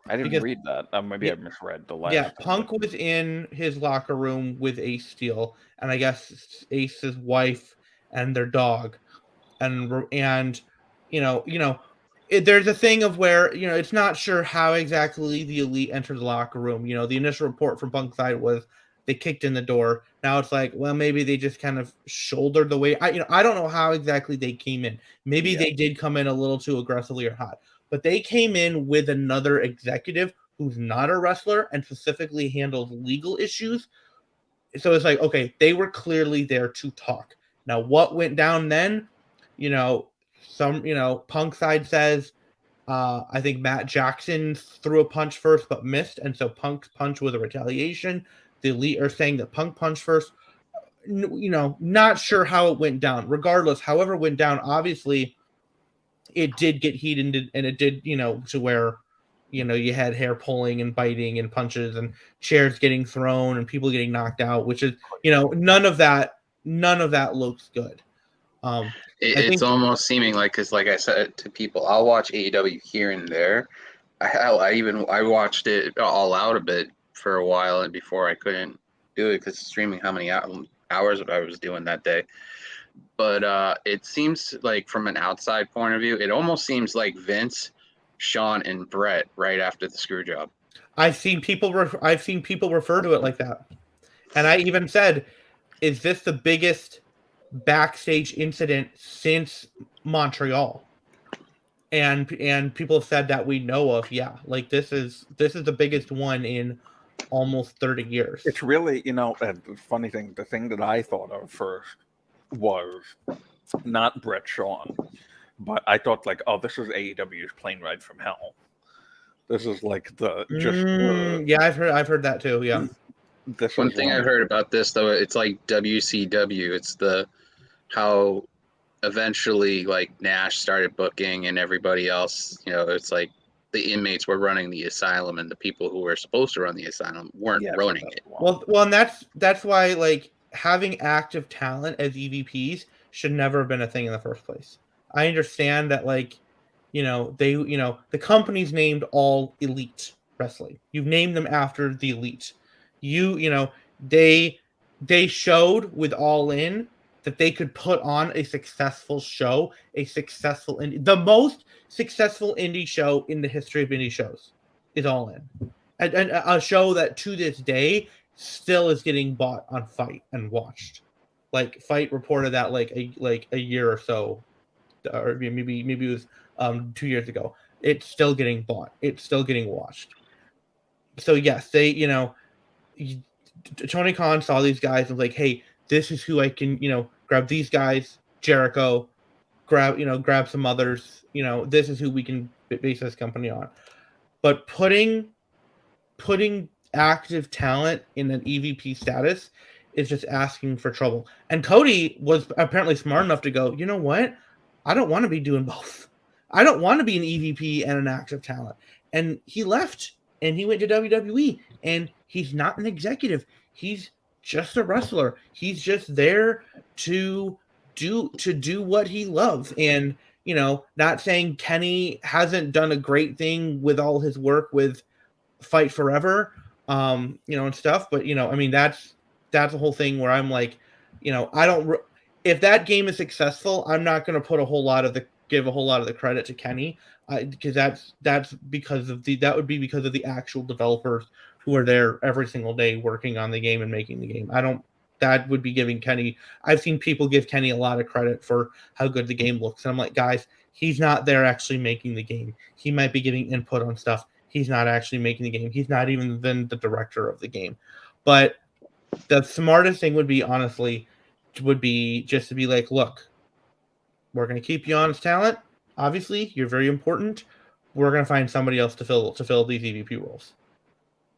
I didn't read that. Maybe I misread the last. Yeah, Punk was in his locker room with Ace Steel, and I guess Ace's wife and their dog, and there's a thing of where it's not sure how exactly the Elite entered the locker room. The initial report from Punk's side was they kicked in the door. Now it's like, well, maybe they just kind of shouldered the way. I don't know how exactly they came in. Maybe they did come in a little too aggressively or hot. But they came in with another executive who's not a wrestler and specifically handles legal issues. So it's like, okay, they were clearly there to talk. Now, what went down then? Punk side says, I think Matt Jackson threw a punch first but missed, and so Punk's punch was a retaliation. The Elite are saying that Punk punched first. Not sure how it went down. Regardless, however it went down, obviously it did get heated, and it did, to where, you had hair pulling and biting and punches and chairs getting thrown and people getting knocked out, which is, none of that none of that looks good. It's almost seeming like, because like I said to people, I'll watch AEW here and there. I watched it all out a bit for a while, and before I couldn't do it because streaming how many hours I was doing that day. But it seems like from an outside point of view, it almost seems like Vince, Sean, and Brett right after the screw job. I've seen people refer to it like that, and I even said, "Is this the biggest backstage incident since Montreal?" And people have said that we know of. Yeah, like this is the biggest one in almost 30 years. It's really, the funny thing. The thing that I thought of first was not Brett Sean, but I thought like, oh, this is AEW's plane ride from hell. This is like yeah, I've heard that too. Yeah. One thing I've heard about this though, it's like WCW. It's how eventually like Nash started booking and everybody else. It's like the inmates were running the asylum, and the people who were supposed to run the asylum weren't running it. Well, and that's why like having active talent as EVPs should never have been a thing in the first place. I understand that like, the company's named All Elite Wrestling. You've named them after the elite. They showed with All In that they could put on a successful show, the most successful indie show in the history of indie shows is All In. And a show that to this day still is getting bought on Fight and watched. Like Fight reported that like a year or so, or maybe it was 2 years ago. It's still getting bought. It's still getting watched. So yes, they Tony Khan saw these guys and was like, hey, this is who I can grab these guys, Jericho, grab some others. This is who we can base this company on. But putting active talent in an EVP status is just asking for trouble. And Cody was apparently smart enough to go, you know what? I don't want to be doing both. I don't want to be an EVP and an active talent. And he left and he went to WWE, and he's not an executive. He's just a wrestler. He's just there to do what he loves. And, not saying Kenny hasn't done a great thing with all his work with Fight Forever, and stuff. But, that's the whole thing where I'm like, if that game is successful, I'm not going to put give a whole lot of the credit to Kenny, because that would be because of the actual developers who are there every single day working on the game and making the game. That would be giving Kenny. I've seen people give Kenny a lot of credit for how good the game looks, and I'm like, guys, he's not there actually making the game. He might be giving input on stuff. He's not actually making the game. He's not even then the director of the game. But the smartest thing would be just to be like, look, we're going to keep you on as talent. Obviously, you're very important. We're going to find somebody else to fill these EVP roles.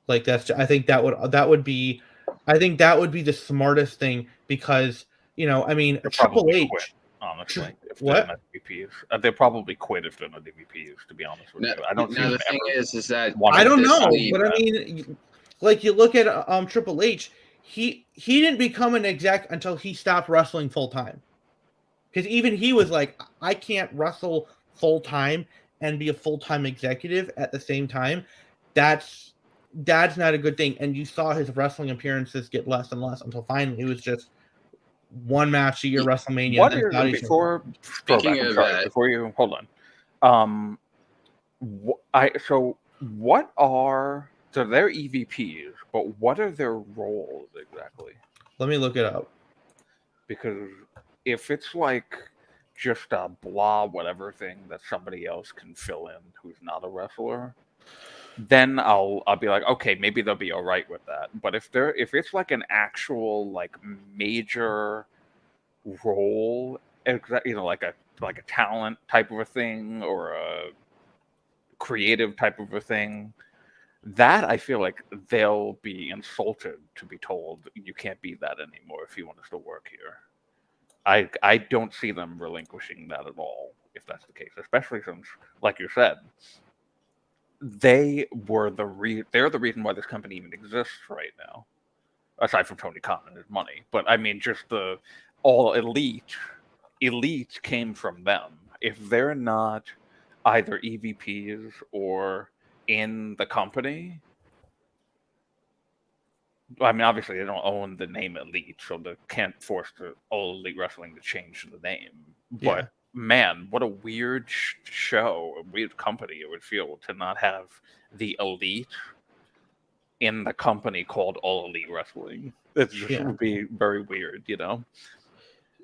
Like I think that would be the smartest thing, because Triple H. Quit, honestly, if what? They're not DVPs. They'll probably quit if they're not DVPs. To be honest with you, I don't. Now the thing is that I don't know, but like you look at Triple H, he didn't become an exec until he stopped wrestling full time. Because even he was like, I can't wrestle full time and be a full time executive at the same time. That's not a good thing. And you saw his wrestling appearances get less and less until finally it was just one match a year WrestleMania. Before you hold on, so they're EVPs, but what are their roles exactly? Let me look it up. Because if it's like just a blah whatever thing that somebody else can fill in who's not a wrestler, then I'll be like, okay, maybe they'll be all right with that. But if it's like an actual like major role, like a talent type of a thing or a creative type of a thing, that I feel like they'll be insulted to be told you can't be that anymore if you want to still work here. I don't see them relinquishing that at all if that's the case, especially since, like you said, they're the reason why this company even exists right now. aside from Tony Khan and his money. But I mean, just the all elite came from them. If they're not either EVPs or in the company, I mean, obviously they don't own the name Elite, so they can't force the All Elite Wrestling to change the name. But man, what a weird show, a weird company it would feel to not have the Elite in the company called All Elite Wrestling. It just would be very weird, you know?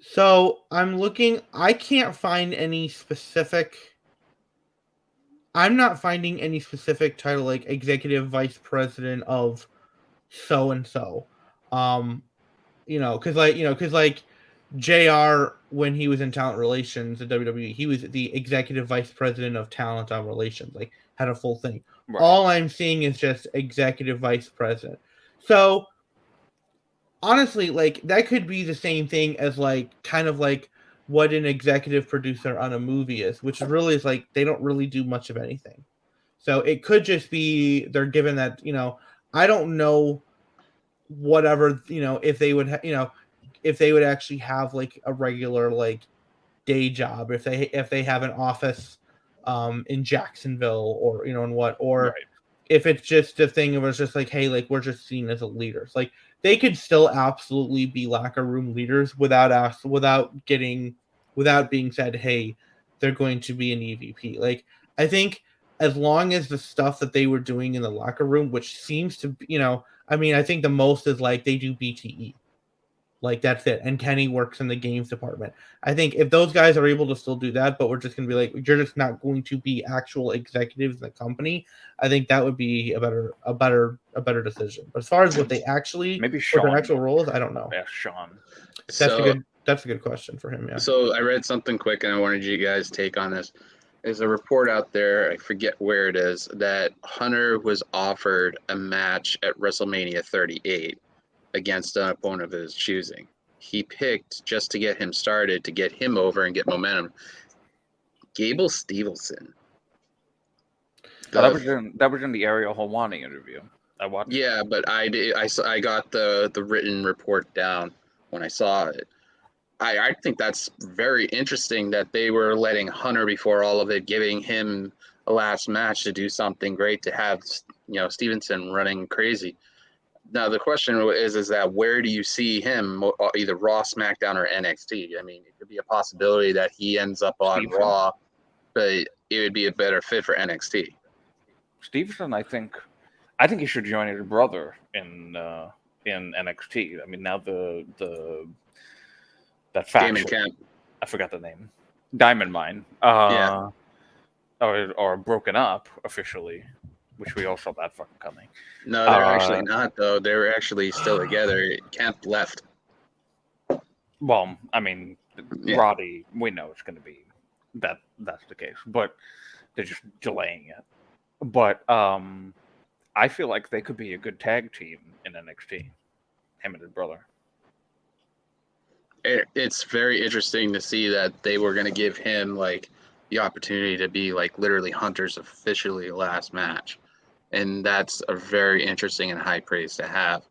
So I'm looking, I'm not finding any specific title like executive vice president of so and so. Because JR, when he was in talent relations at WWE, he was the executive vice president of talent relations, like had a full thing. Right. All I'm seeing is just executive vice president. So honestly, like that could be the same thing as like kind of like what an executive producer on a movie is, which really is like they don't really do much of anything. So it could just be they're given that, I don't know whatever, if they would if they would actually have like a regular like day job, if they have an office in Jacksonville or and what, or right. If it's just a thing of it's just like, hey, like we're just seen as a leaders, like they could still absolutely be locker room leaders without being said, hey, they're going to be an EVP. Like I think as long as the stuff that they were doing in the locker room, which seems to, I think the most is like they do BTE. Like that's it. And Kenny works in the games department. I think if those guys are able to still do that, but we're just going to be like, you're just not going to be actual executives in the company, I think that would be a better decision. But as far as what they actually, maybe Sean, what their actual role is, I don't know. Yeah, Sean. That's a good question for him. Yeah. So I read something quick and I wanted you guys' take on this. There's a report out there, I forget where it is, that Hunter was offered a match at WrestleMania 38 against an opponent of his choosing. He picked, just to get him started, to get him over and get momentum, Gable Stevenson. That was in the Ariel Helwani interview. I watched. Yeah, but I got the written report down when I saw it. I think that's very interesting that they were letting Hunter before all of it, giving him a last match to do something great, to have Stevenson running crazy. Now the question is that where do you see him, either Raw, SmackDown, or NXT? I mean, it could be a possibility that he ends up on Raw, but it would be a better fit for NXT. Stevenson, I think he should join his brother in NXT. I mean, now that faction, I forgot the name, Diamond Mine, are broken up officially. Which we all saw that fucking coming. No, they're actually not, though. They're actually still together. Kemp left. Well, I mean, Roddy, we know it's going to be that's the case, but they're just delaying it. But I feel like they could be a good tag team in NXT, him and his brother. It's very interesting to see that they were going to give him like the opportunity to be like literally Hunter's officially last match. And that's a very interesting and high praise to have.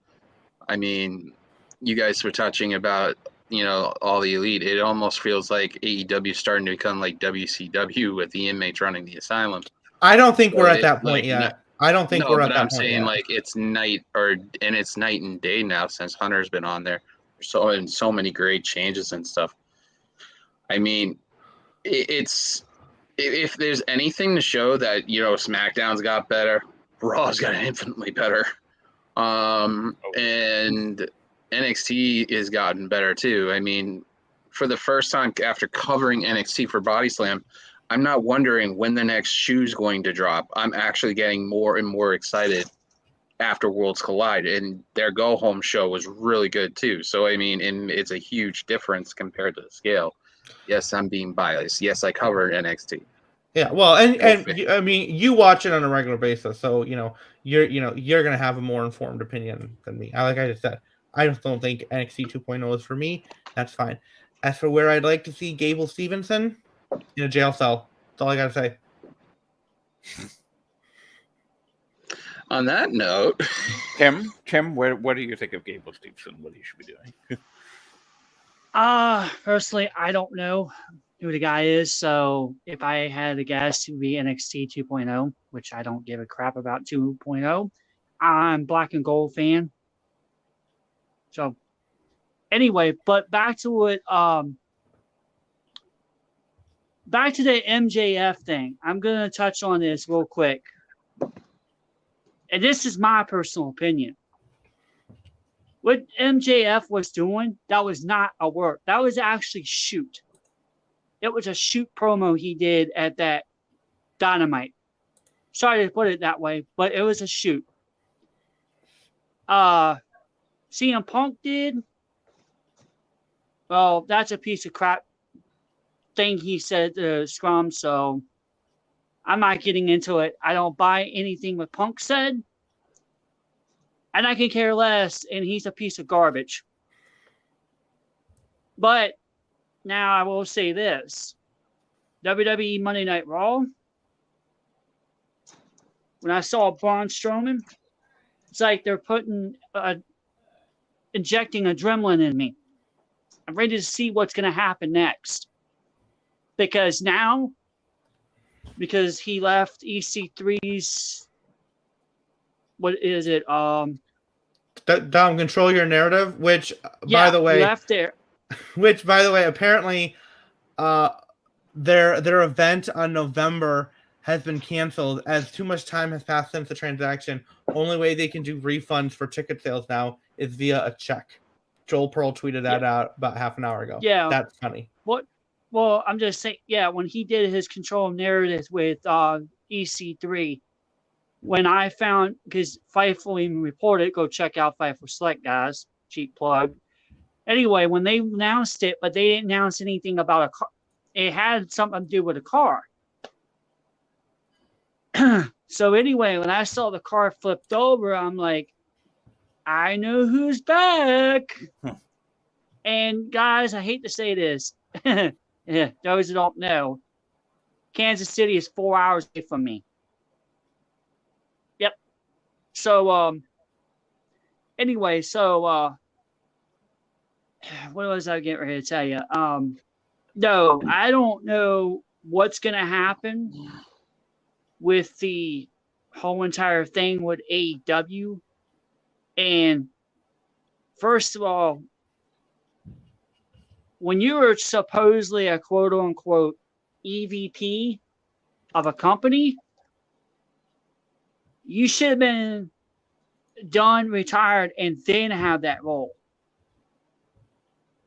I mean, you guys were touching about, all the elite. It almost feels like AEW starting to become like WCW with the inmates running the asylum. I don't think we're at that point yet. I don't think we're at that point yet. I'm saying like it's night and day now since Hunter's been on there. So many great changes and stuff. I mean, it's if there's anything to show that SmackDown's got better, Raw's got infinitely better, and NXT has gotten better too. I mean, for the first time after covering NXT for Body Slam, I'm not wondering when the next shoe's going to drop. I'm actually getting more and more excited after Worlds Collide, and their go home show was really good too. So I mean, and it's a huge difference compared to the scale. Yes, I'm being biased. Yes, I covered NXT. Yeah, well, and I mean, you watch it on a regular basis, so you're gonna have a more informed opinion than me. Like I just said, I just don't think NXT 2.0 is for me. That's fine. As for where I'd like to see Gable Stevenson, in a jail cell. That's all I gotta say. On that note, Tim, what do you think of Gable Steveson? What he should be doing? Personally, I don't know who the guy is. So if I had to guess, it would be NXT 2.0, which I don't give a crap about 2.0. I'm black and gold fan. So anyway, but back to what back to the MJF thing. I'm gonna touch on this real quick. And this is my personal opinion. What MJF was doing, that was not a work. That was actually shoot. It was a shoot promo he did at that Dynamite. Sorry to put it that way, but it was a shoot. CM Punk did. Well, that's a piece of crap thing he said to Scrum, so I'm not getting into it. I don't buy anything what Punk said. And I can care less, and he's a piece of garbage. But now I will say this. WWE Monday Night Raw, when I saw Braun Strowman, it's like they're injecting adrenaline in me. I'm ready to see what's going to happen next. Because he left EC3's, what is it? Dom, Control Your Narrative, which, by the way, left there. Which, by the way, apparently, their event on November has been canceled as too much time has passed since the transaction. Only way they can do refunds for ticket sales now is via a check. Joel Pearl tweeted that out about half an hour ago. Yeah, that's funny. What? Well, I'm just saying. Yeah, when he did his Control Narrative with EC3. When I found, because Fightful even reported, go check out Fightful Select, guys. Cheap plug. Anyway, when they announced it, but they didn't announce anything about a car. It had something to do with a car. So anyway, when I saw the car flipped over, I'm like, I know who's back. And guys, I hate to say this. Those who don't know, Kansas City is 4 hours away from me. So, anyway, what was I getting ready to tell you? No, I don't know what's going to happen with the whole entire thing with AEW. And first of all, when you were supposedly a quote unquote EVP of a company, you should have been done, retired, and then have that role.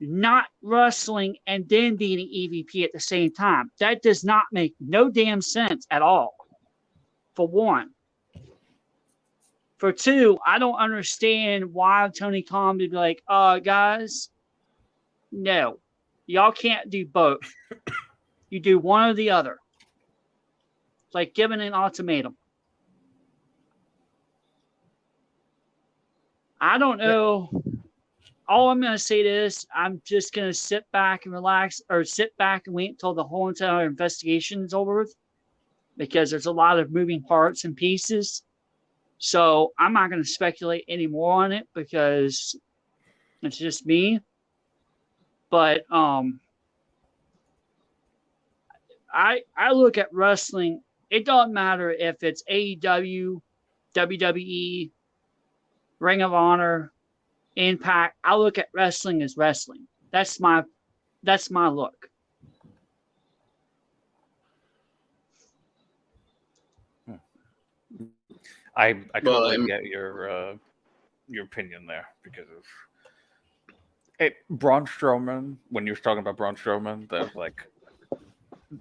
Not wrestling and then being an EVP at the same time. That does not make no damn sense at all. For one. For two, I don't understand why Tony Khan would be like, guys, no. Y'all can't do both. You do one or the other. It's like giving an ultimatum. I don't know. All I'm going to say is I'm just going to sit back and relax, or sit back and wait until the whole entire investigation is over with, because there's a lot of moving parts and pieces. So I'm not going to speculate any more on it because it's just me. But I look at wrestling. It doesn't matter if it's AEW, WWE, Ring of Honor, Impact. I look at wrestling as wrestling. That's my look. I totally get your opinion there, because of Braun Strowman. When you were talking about Braun Strowman,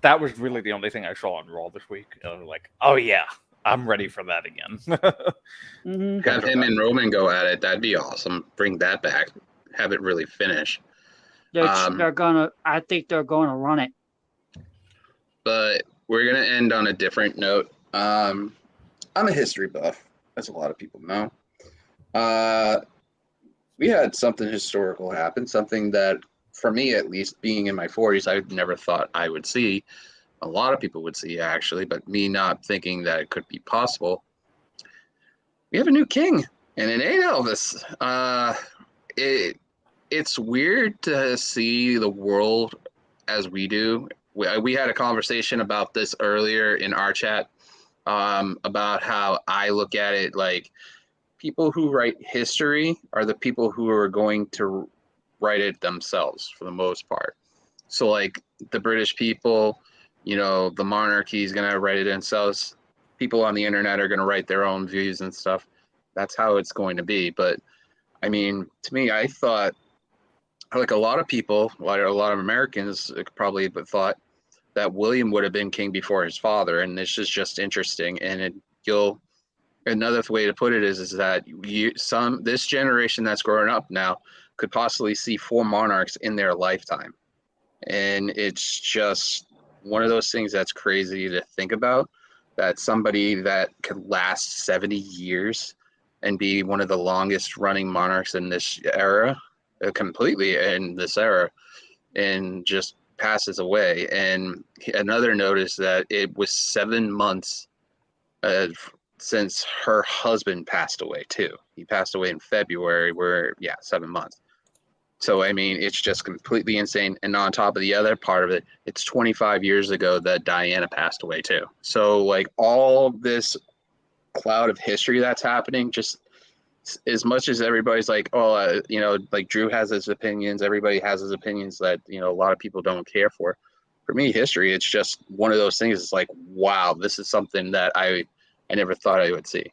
that was really the only thing I saw on Raw this week. I was like, oh yeah, I'm ready for that again. Have him and Roman go at it. That'd be awesome. Bring that back. Have it really finish. I think they're gonna run it. But we're gonna end on a different note. I'm a history buff, as a lot of people know. We had something historical happen, something that, for me at least, being in my 40s, I never thought I would see. A lot of people would see, actually, but me not thinking that it could be possible. we have a new king, and it ain't Elvis. It's weird to see the world as we do. We had a conversation about this earlier in our chat, about how I look at it. Like, people who write history are the people who are going to write it themselves for the most part. So like the British people, the monarchy is going to write it themselves. People on the internet are going to write their own views and stuff. That's how it's going to be. But I mean, to me, I thought, like a lot of people, a lot of Americans probably thought that William would have been king before his father. And this is just interesting. And another way to put it is that this generation that's growing up now could possibly see 4 monarchs in their lifetime. And it's just one of those things that's crazy to think about, that somebody that could last 70 years and be one of the longest running monarchs in this era, completely in this era, and just passes away. And another note is that it was 7 months since her husband passed away too. He passed away in February, 7 months. So, I mean, it's just completely insane. And on top of the other part of it, it's 25 years ago that Diana passed away too. So, like, all this cloud of history that's happening, just as much as everybody's like, like Drew has his opinions, everybody has his opinions that, a lot of people don't care for. For me, history, it's just one of those things. It's like, wow, this is something that I never thought I would see.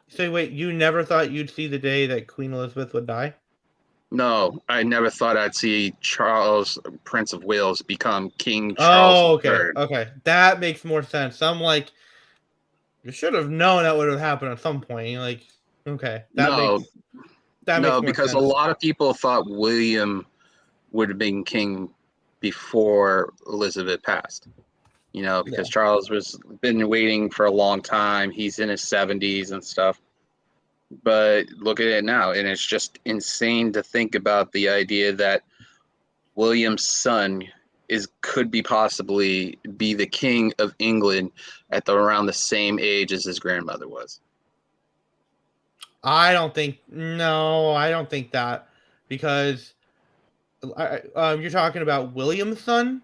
So wait, you never thought you'd see the day that Queen Elizabeth would die? No, I never thought I'd see Charles, Prince of Wales, become King Charles okay. III. Okay. That makes more sense. I'm like, you should have known that would have happened at some point. Like, okay. That makes more because sense. a lot of people thought William would have been king before Elizabeth passed. Because Charles been waiting for a long time. He's in his 70s and stuff. But look at it now, and it's just insane to think about the idea that William's son could possibly be the king of England at around the same age as his grandmother was. I don't think that, because you're talking about William's son?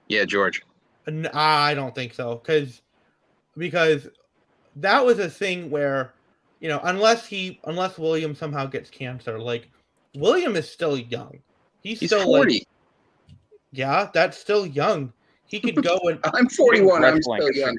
Yeah, George. I don't think so, because that was a thing where, unless William somehow gets cancer, like, William is still young. He's still 40. like, yeah, that's still young. He could go and I'm 41. I'm still young.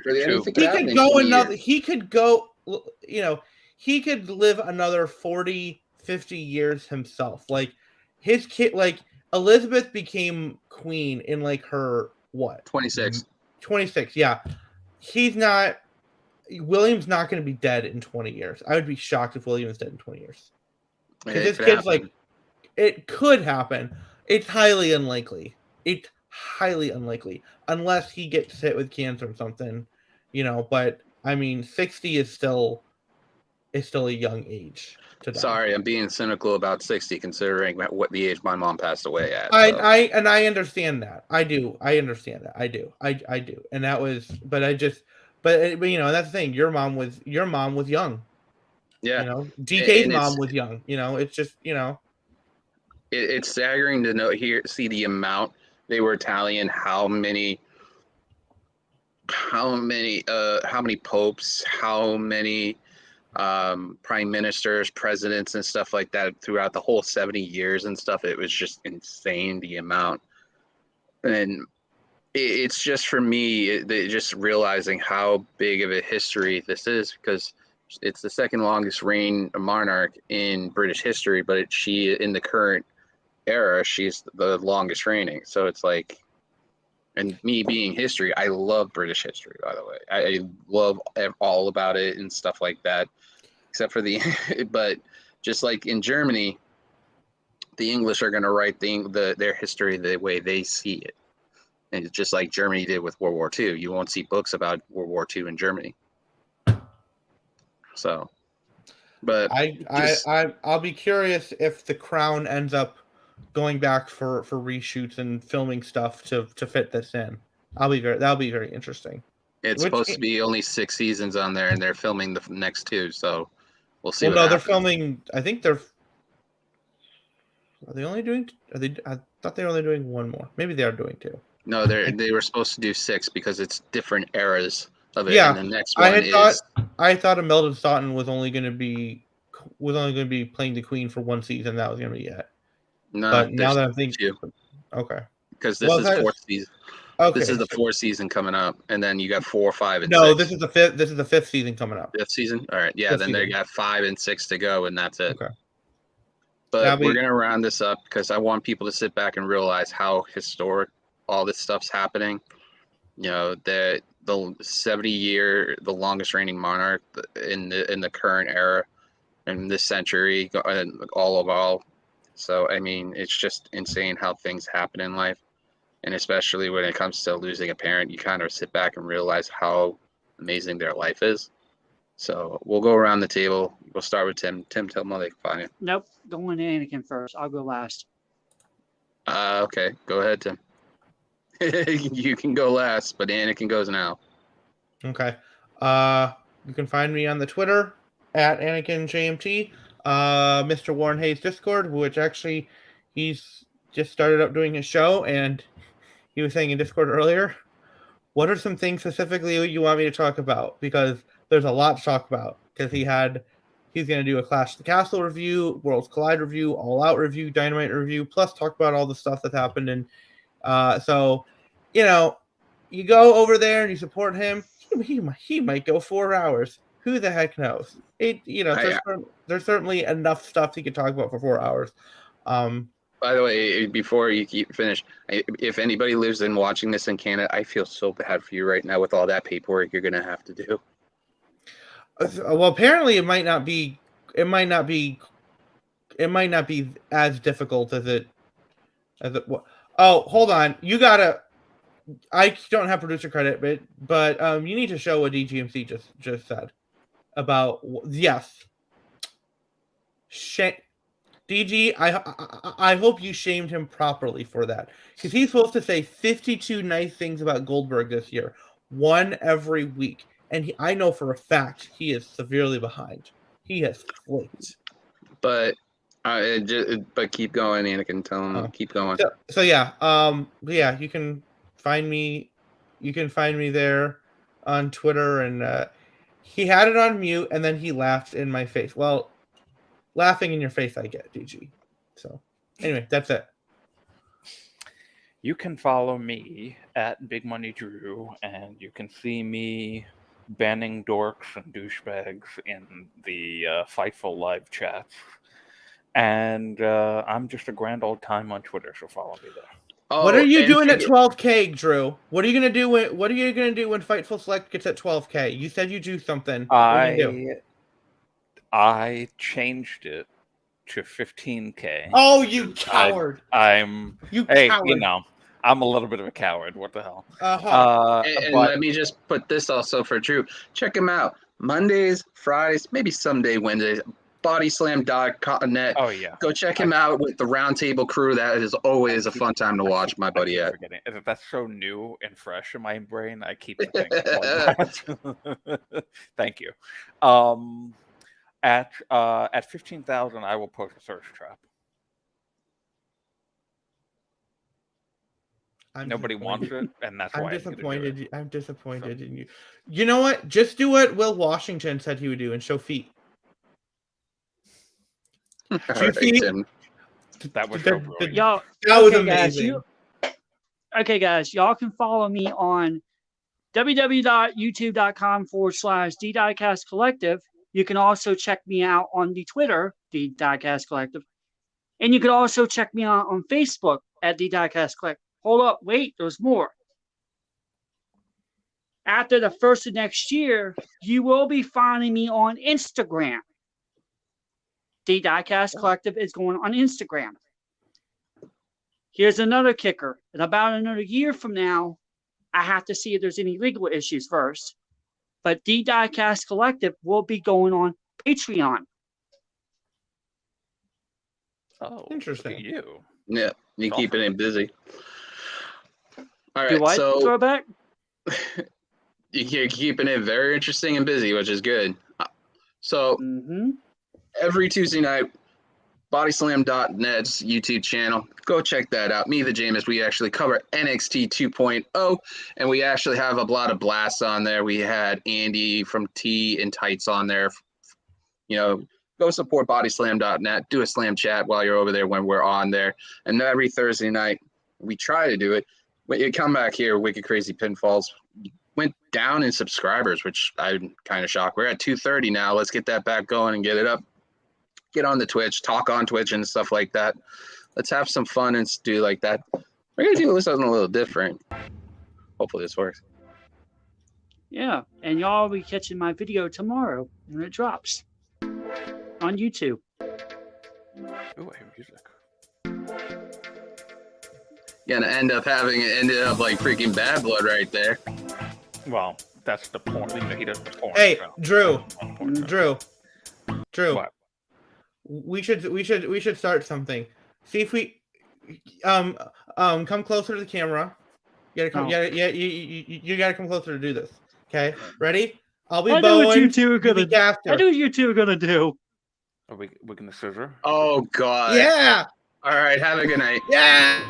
He could live another 40, 50 years himself. Like, his kid, like, Elizabeth became queen in like her what? 26. 26, yeah. William's not going to be dead in 20 years. I would be shocked if William is dead in 20 years. Because this kid's like, it could happen. It's highly unlikely. Unless he gets hit with cancer or something, but I mean, 60 is still a young age to die. Sorry, I'm being cynical about 60, considering what the age my mom passed away at. I understand that. I do. I understand that. I do. I do. And that was, but that's the thing. Your mom was young. Yeah. DK's mom was young. It's just, it's staggering to see the amount they were tallying how many popes, how many prime ministers, presidents, and stuff like that throughout the whole 70 years and stuff. It was just insane, the amount. And it's just, for me, just realizing how big of a history this is, because it's the second longest reign monarch in British history, but in the current era, she's the longest reigning. So it's like, and me being history, I love British history, by the way. I love all about it and stuff like that, except for but just like in Germany, the English are going to write their history the way they see it. And it's just like Germany did with World War II. You won't see books about World War II in Germany. So, but I'll be curious if The Crown ends up going back for reshoots and filming stuff to fit this in. That'll be very interesting. It's supposed to be only 6 seasons on there, and they're filming the next 2. So we'll see. Well, what no, they're happens. filming. I think they're. Are they only doing? Are they? I thought they were only doing one more. Maybe they are doing two. No, they were supposed to do 6 because it's different eras of it, Yeah, and the next I one had thought. is I thought Imelda Staunton was only going to be playing the Queen for one season. That was going to be it. no. But now There's that I'm thinking, 2 okay, because this well, is fourth season. okay. This is the 4th season coming up, and then you got 4, 5, and No, 6. this is the fifth. This is the fifth season coming up. 5th season. All right, yeah. Fifth Then they season. got 5 and 6 to go, and that's it. Okay. But we're gonna round this up because I want people to sit back and realize how historic all this stuff's happening. You know, the 70-year, the longest reigning monarch in the current era, in this century, all of all. So I mean, it's just insane how things happen in life, and especially when it comes to losing a parent, you kind of sit back and realize how amazing their life is. So we'll go around the table. We'll start with Tim. Tim, tell them how they can find you. Nope, going to Anakin first. I'll go last. Okay, go ahead, Tim. You can go last, but Anakin goes now. Okay. You can find me on the Twitter at AnakinJMT. Mr. Warren Hayes Discord, which actually he's just started up doing his show, and he was saying in Discord earlier, what are some things specifically you want me to talk about? Because there's a lot to talk about. Because he's going to do a Clash of the Castle review, Worlds Collide review, All Out review, Dynamite review, plus talk about all the stuff that happened. And so, you know, you go over there and you support him. He might go 4 hours. Who the heck knows? There's certainly enough stuff he could talk about for 4 hours. By the way, before you finish, if anybody lives in watching this in Canada, I feel so bad for you right now with all that paperwork you're gonna have to do. Well, apparently it might not be as difficult as it. Oh, hold on. I don't have producer credit, but you need to show what DGMC just said about yes. DG, I hope you shamed him properly for that, because he's supposed to say 52 nice things about Goldberg this year, one every week, and I know for a fact he is severely behind. He has flaked. But keep going, Anakin. Tell him keep going. So yeah, you can find me. You can find me there on Twitter, and he had it on mute, and then he laughed in my face. Well, laughing in your face, I get, DG. So anyway, that's it. You can follow me at Big Money Drew, and you can see me banning dorks and douchebags in the Fightful live chats. And I'm just a grand old time on Twitter, so follow me there. Oh, what are you doing at 12K, Drew? What are you gonna do when Fightful Select gets at 12K? You said you do something. I changed it to 15K. Oh, you coward! Coward. You know, I'm a little bit of a coward. What the hell? And let me just put this also for Drew. Check him out. Mondays, Fridays, maybe someday Wednesdays. Bodyslam.net. Oh yeah. Go check him out with the Roundtable crew. That is always a fun time to watch, my buddy. That's so new and fresh in my brain. I keep forgetting that. Thank you. At 15,000, I will post a thirst trap. Nobody wants it, and that's why I'm disappointed in you. You know what? Just do what Will Washington said he would do and show feet. That was so brilliant. Y'all, that was amazing. Okay, guys, y'all can follow me on www.youtube.com/DDiecast Collective. You can also check me out on the Twitter, the Diecast Collective. And you can also check me out on Facebook at the Diecast Collective. Hold up, wait, there's more. After the first of next year, you will be finding me on Instagram. The Diecast Collective is going on Instagram. Here's another kicker. In about another year from now, I have to see if there's any legal issues first. But the Diecast Collective will be going on Patreon. Oh, interesting. You. Yeah, you're keeping him busy. All right, do what, so throwback? You're keeping it very interesting and busy, which is good. So every Tuesday night. Bodyslam.net's YouTube channel. Go check that out. Me, the Jameis, we actually cover NXT 2.0, and we actually have a lot of blasts on there. We had Andy from T and Tights on there. Go support Bodyslam.net. Do a slam chat while you're over there when we're on there. And every Thursday night, we try to do it. When you come back here, Wicked Crazy Pinfalls went down in subscribers, which I'm kind of shocked. We're at 230 now. Let's get that back going and get it up. Get on the Twitch, talk on Twitch and stuff like that. Let's have some fun and do like that. We're going to do something a little different. Hopefully this works. Yeah, and y'all will be catching my video tomorrow when it drops on YouTube. Oh, I hear music. Gonna ended up like freaking Bad Blood right there. Well, that's the porn. He does the porn. Hey, so. Drew. What? We should start something. See if we come closer to the camera. You gotta come. You gotta come closer to do this. Okay, ready? I'll be I know what you two are gonna do. I know what you two are gonna do. Are we gonna scissor? Oh God. Yeah. All right. Have a good night. Yeah.